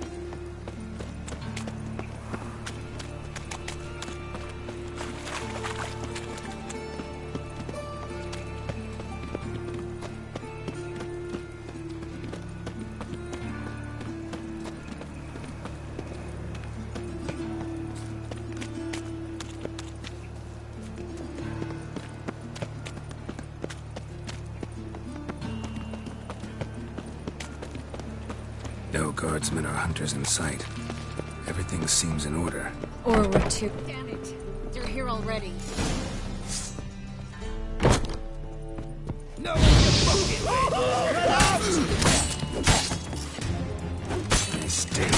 No guardsmen or hunters in sight. Everything seems in order. Or we're too... Damn it. They're here already. No, you fucking Stay.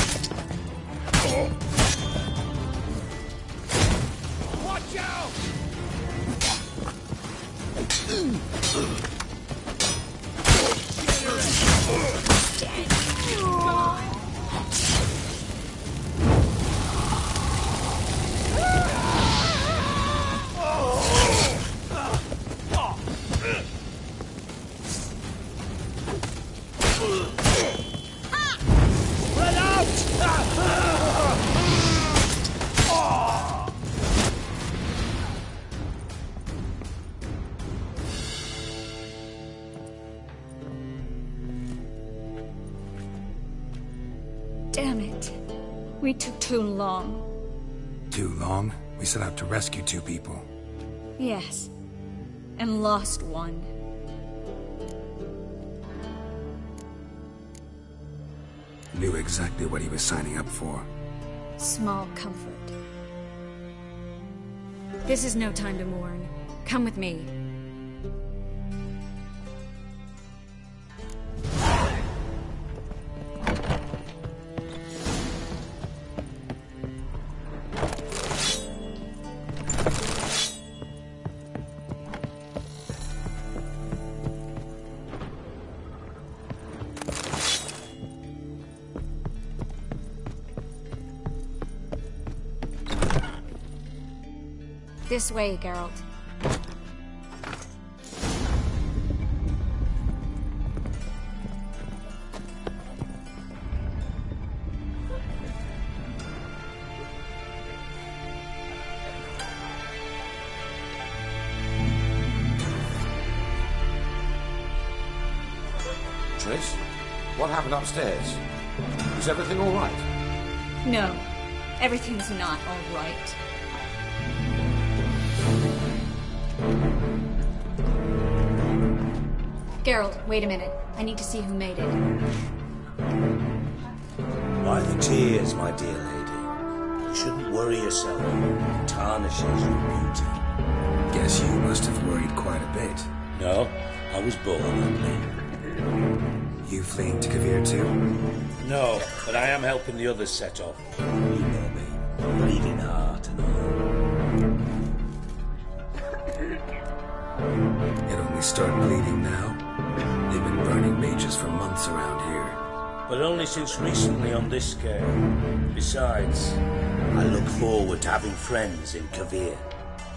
Watch out! Damn it. We took too long. Too long? We set out to rescue 2 people. Yes. And lost one. Knew exactly what he was signing up for. Small comfort. This is no time to mourn. Come with me. This way, Geralt. Triss, what happened upstairs? Is everything all right? No, everything's not all right. Geralt, wait a minute. I need to see who made it. Why the tears, my dear lady? You shouldn't worry yourself. It tarnishes your beauty. Guess you must have worried quite a bit. No, I was born ugly. You fleeing to Kavir too? No, but I am helping the others set off. You know me. Bleeding heart and all. It only started bleeding now. They've been burning mages for months around here. But only since recently on this scale. Besides, I look forward to having friends in Kavir.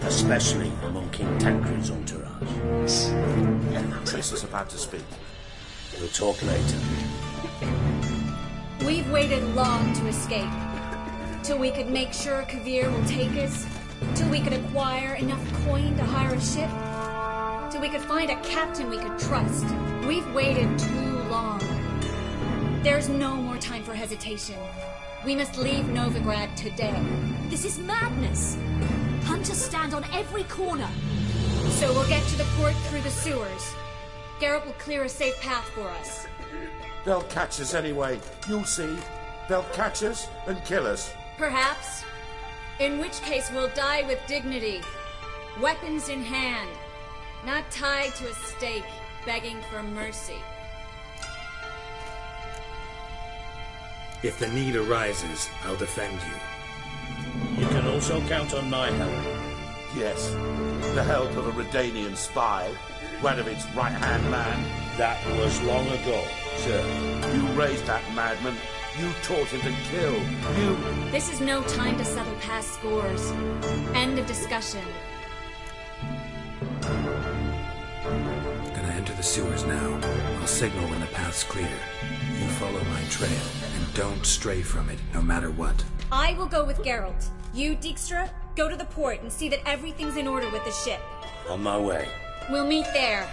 Especially among King Tancred's entourage. Triss is about to speak. We'll talk later. We've waited long to escape. Till we could make sure Kavir will take us. Till we could acquire enough coin to hire a ship. Till we could find a captain we could trust. We've waited too long. There's no more time for hesitation. We must leave Novigrad today. This is madness. Hunters stand on every corner. So we'll get to the port through the sewers. Geralt will clear a safe path for us. They'll catch us anyway. You'll see. They'll catch us and kill us. Perhaps. In which case we'll die with dignity. Weapons in hand. Not tied to a stake, begging for mercy. If the need arises, I'll defend you. You can also count on my help. Yes. the help of a Redanian spy, Radovid's right-hand man. That was long ago, sir. You raised that madman. You taught him to kill. You... This is no time to settle past scores. End of discussion. Gonna enter the sewers now. I'll signal when the path's clear. You follow my trail, and don't stray from it, no matter what. I will go with Geralt. You, Dijkstra, go to the port and see that everything's in order with the ship. On my way. We'll meet there.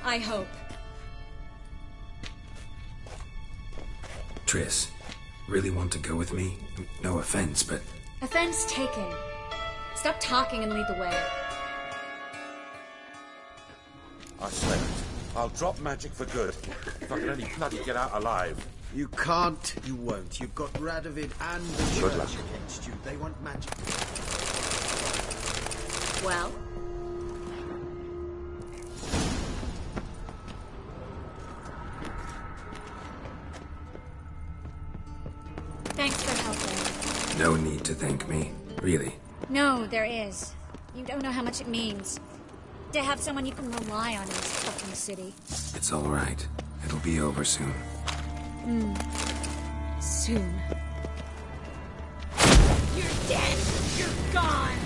I hope. Triss, really want to go with me? No offense, but... Offense taken. Stop talking and lead the way. I swear it. I'll drop magic for good. If I can only bloody get out alive. You can't, you won't. You've got Radovid and the Good Church luck. against you. They want magic. Well? Thanks for helping. No need to thank me. Really. No, there is. You don't know how much it means. To have someone you can rely on in this fucking city. It's all right. It'll be over soon. Soon. You're dead! You're gone!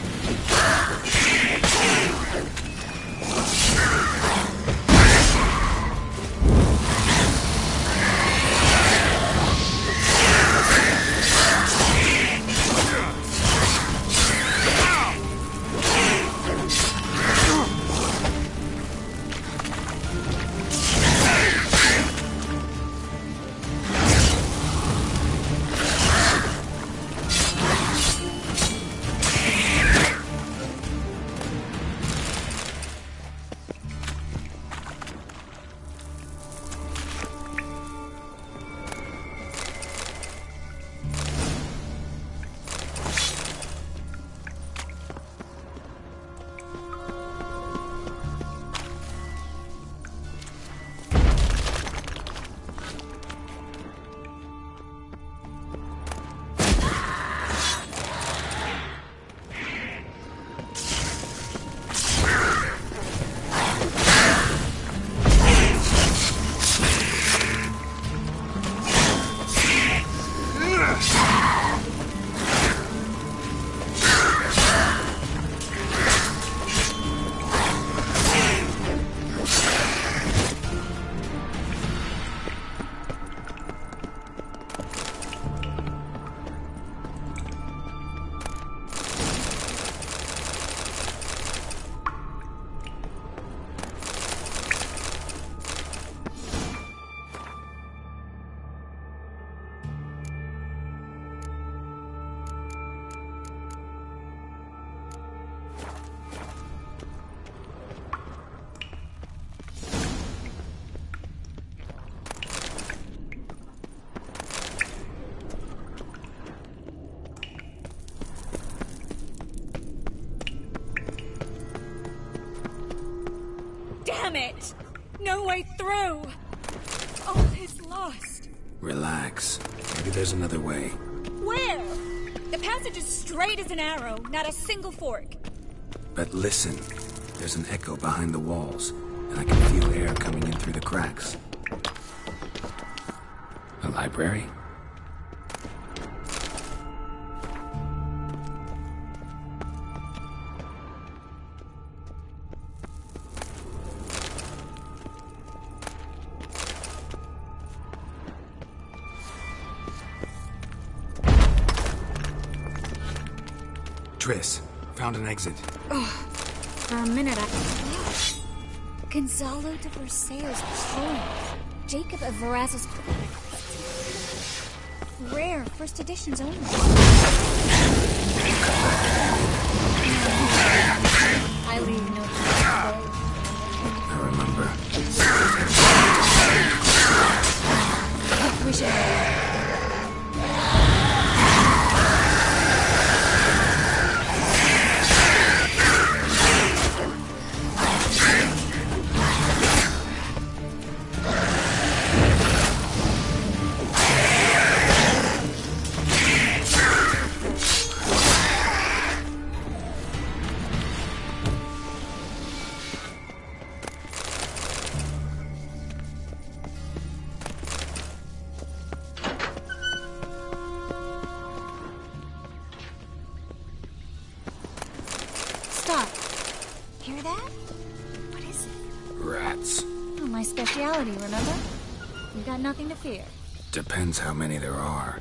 Damn it! No way through! All is lost. Relax. Maybe there's another way. Where? The passage is straight as an arrow, not a single fork. But listen. There's an echo behind the walls, and I can feel air coming in through the cracks. A library? Triss, found an exit. For a minute, Gonzalo de Versailles' poem. Jacob of Varaz's... Rare, first editions only. I leave no... I remember. We should... yet? What is it? Rats. Oh, my speciality, remember? You got nothing to fear. Depends how many there are.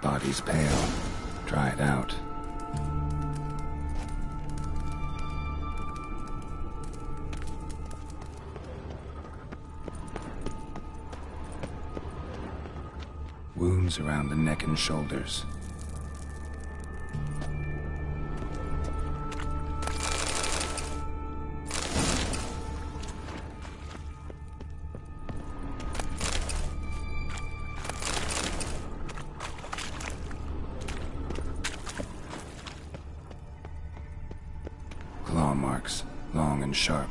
Body's pale, dried out. Wounds around the neck and shoulders. Claw marks, long and sharp.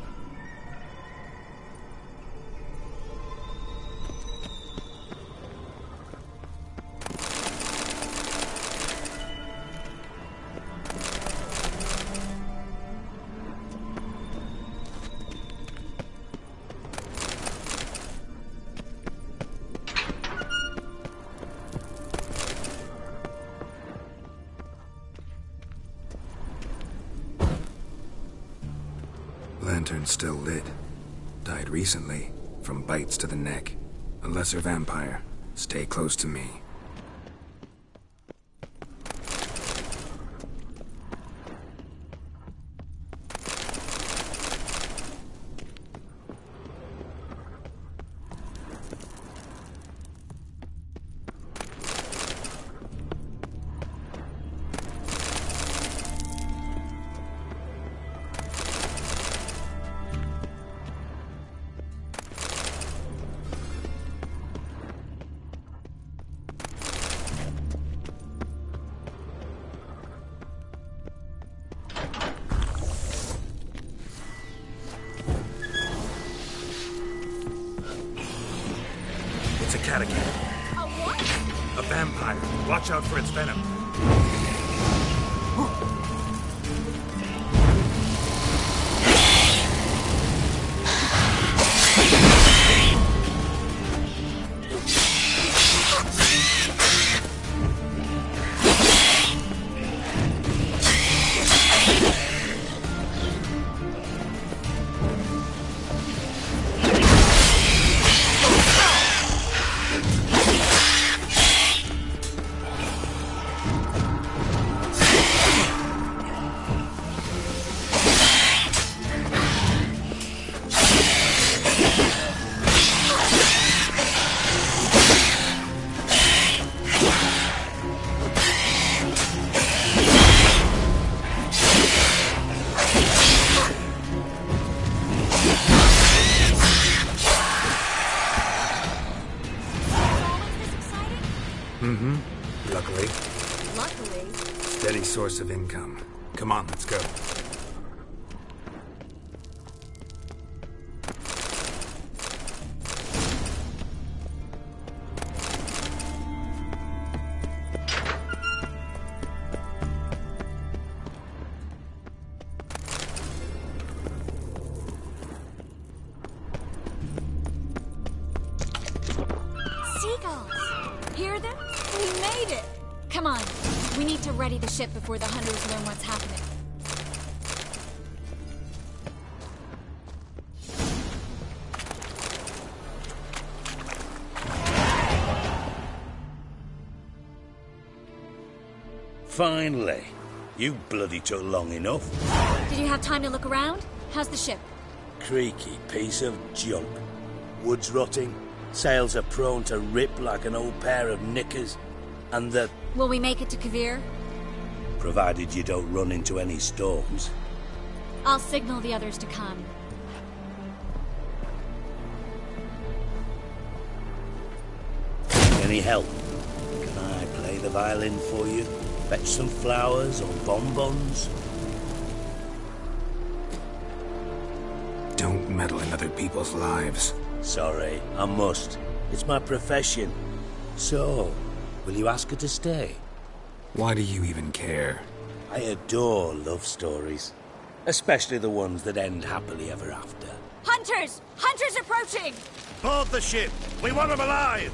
Lantern still lit. Died recently, from bites to the neck. A lesser vampire. Stay close to me. cat again. A what? A vampire. Watch out for its venom. Luckily. Luckily. Steady source of income. Come on, let's go. Seagulls! Hear them? We made it! Come on, we need to ready the ship before the hunters learn what's happening. Finally. You bloody took long enough. Did you have time to look around? How's the ship? Creaky piece of junk. Wood's rotting. Sails are prone to rip like an old pair of knickers. And the... Will we make it to Kavir? Provided you don't run into any storms. I'll signal the others to come. Any help? Can I play the violin for you? Fetch some flowers or bonbons? Don't meddle in other people's lives. Sorry, I must. It's my profession. So, will you ask her to stay? Why do you even care? I adore love stories. Especially the ones that end happily ever after. Hunters! Hunters approaching! Board the ship! We want them alive!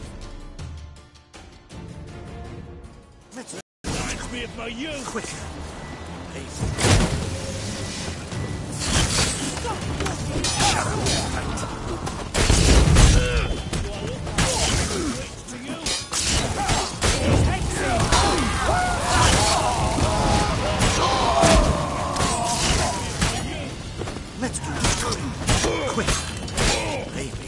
Reminds me of my youth. Quick! Let's get this going. Quick! Leave me,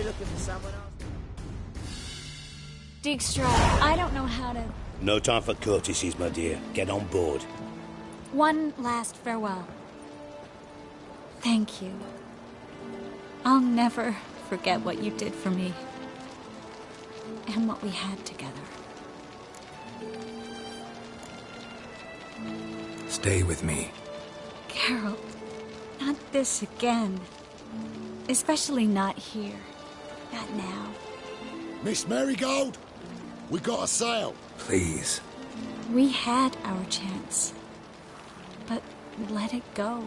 Looking for someone else? Dijkstra, I don't know how to... No time for courtesies, my dear. Get on board. One last farewell. Thank you. I'll never forget what you did for me. And what we had together. Stay with me. Geralt, not this again. Especially not here. Not now. Miss Marigold, we got a sail. Please. We had our chance. But let it go.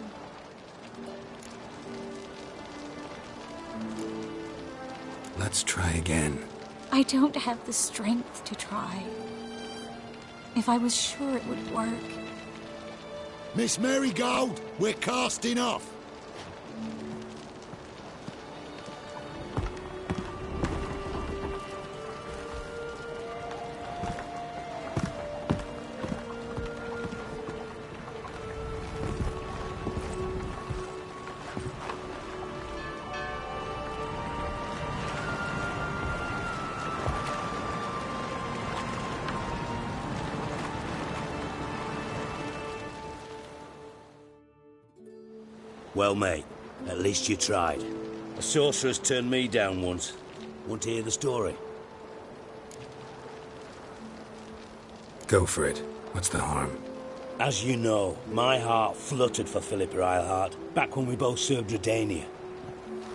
Let's try again. I don't have the strength to try. If I was sure it would work. Miss Marigold, we're casting off. Well, mate, at least you tried. A sorceress turned me down once. Want to hear the story? Go for it. What's the harm? As you know, my heart fluttered for Philippa Eilhart back when we both served Redania.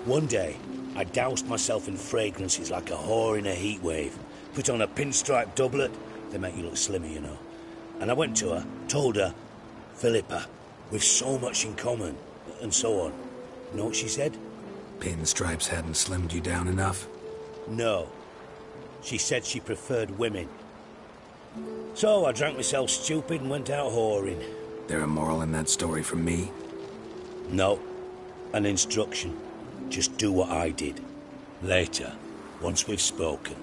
One day, I doused myself in fragrances like a whore in a heatwave, put on a pinstripe doublet, they make you look slimmer, you know. And I went to her, told her, Philippa, we've so much in common, and so on. You know what she said? Pinstripes hadn't slimmed you down enough? No. She said she preferred women. So I drank myself stupid and went out whoring. There a moral in that story from me? No. An instruction. Just do what I did. Later, once we've spoken.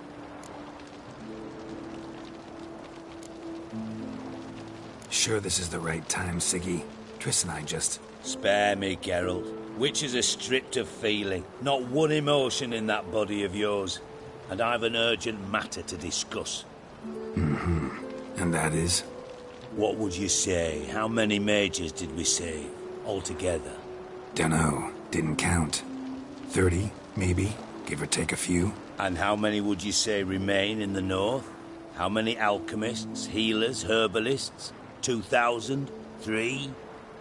Sure this is the right time, Siggy? Triss and I just... Spare me, Geralt. Witches are stripped of feeling. Not one emotion in that body of yours. And I've an urgent matter to discuss. Mm-hmm. And that is? What would you say? How many mages did we save? Altogether? Dunno. Didn't count. 30, maybe? Give or take a few? And how many would you say remain in the north? How many alchemists, healers, herbalists? 2,000? 3?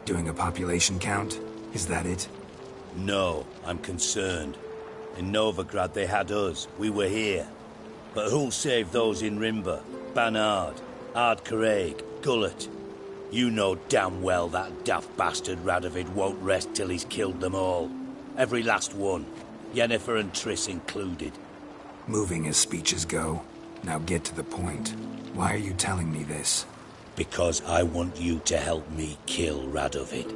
Doing a population count? Is that it? No, I'm concerned. In Novigrad they had us. We were here. But who'll save those in Rimba? Banard, Ardcaraig, Gullet? You know damn well that daft bastard Radovid won't rest till he's killed them all. Every last one. Yennefer and Triss included. Moving as speeches go. Now get to the point. Why are you telling me this? Because I want you to help me kill Radovid.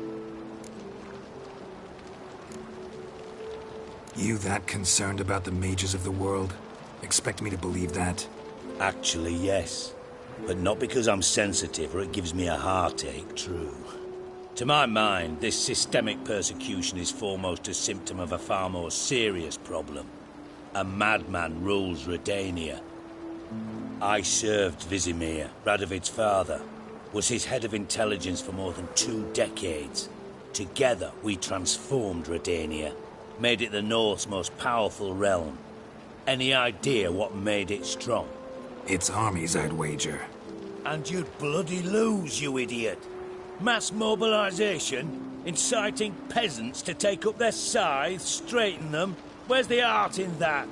You that concerned about the mages of the world? Expect me to believe that? Actually, yes. But not because I'm sensitive or it gives me a heartache, true. To my mind, this systemic persecution is foremost a symptom of a far more serious problem. A madman rules Redania. I served Vizimir, Radovid's father, was his head of intelligence for more than 2 decades. Together, we transformed Redania, made it the North's most powerful realm. Any idea what made it strong? Its armies, I'd wager. And you'd bloody lose, you idiot. Mass mobilization, inciting peasants to take up their scythes, straighten them. Where's the art in that?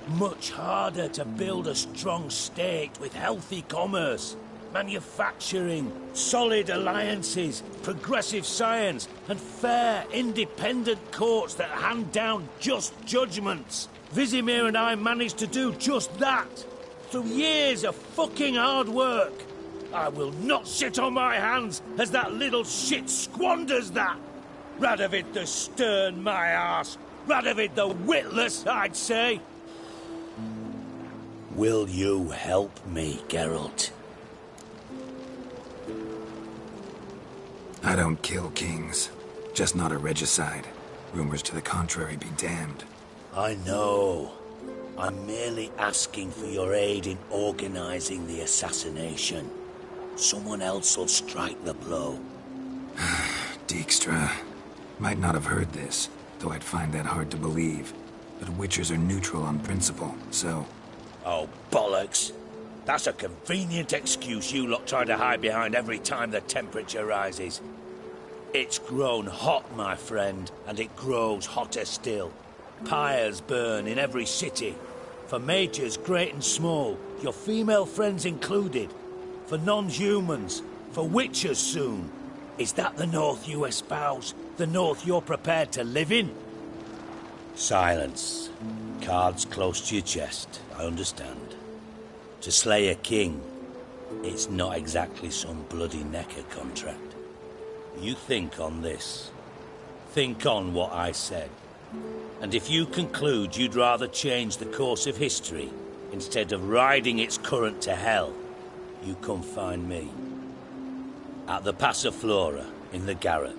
Much harder to build a strong state with healthy commerce, manufacturing, solid alliances, progressive science, and fair, independent courts that hand down just judgments. Vizimir and I managed to do just that, through years of fucking hard work. I will not sit on my hands as that little shit squanders that. Radovid the stern, my arse. Radovid the witless, I'd say. Will you help me, Geralt? I don't kill kings. Just not a regicide. Rumors to the contrary be damned. I know. I'm merely asking for your aid in organizing the assassination. Someone else will strike the blow. Dijkstra. Might not have heard this, though I'd find that hard to believe. But Witchers are neutral on principle, so... Oh, bollocks. That's a convenient excuse you lot try to hide behind every time the temperature rises. It's grown hot, my friend, and it grows hotter still. Pyres burn in every city. For mages great and small, your female friends included. For non-humans, for witchers soon. Is that the North you espouse? The North you're prepared to live in? Silence. Cards close to your chest, I understand. To slay a king, it's not exactly some bloody necker contract. You think on this. Think on what I said. And if you conclude you'd rather change the course of history instead of riding its current to hell, you come find me. At the Passiflora in the garret.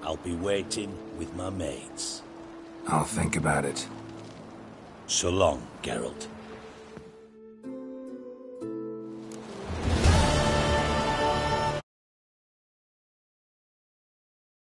I'll be waiting with my mates. I'll think about it. So long, Geralt.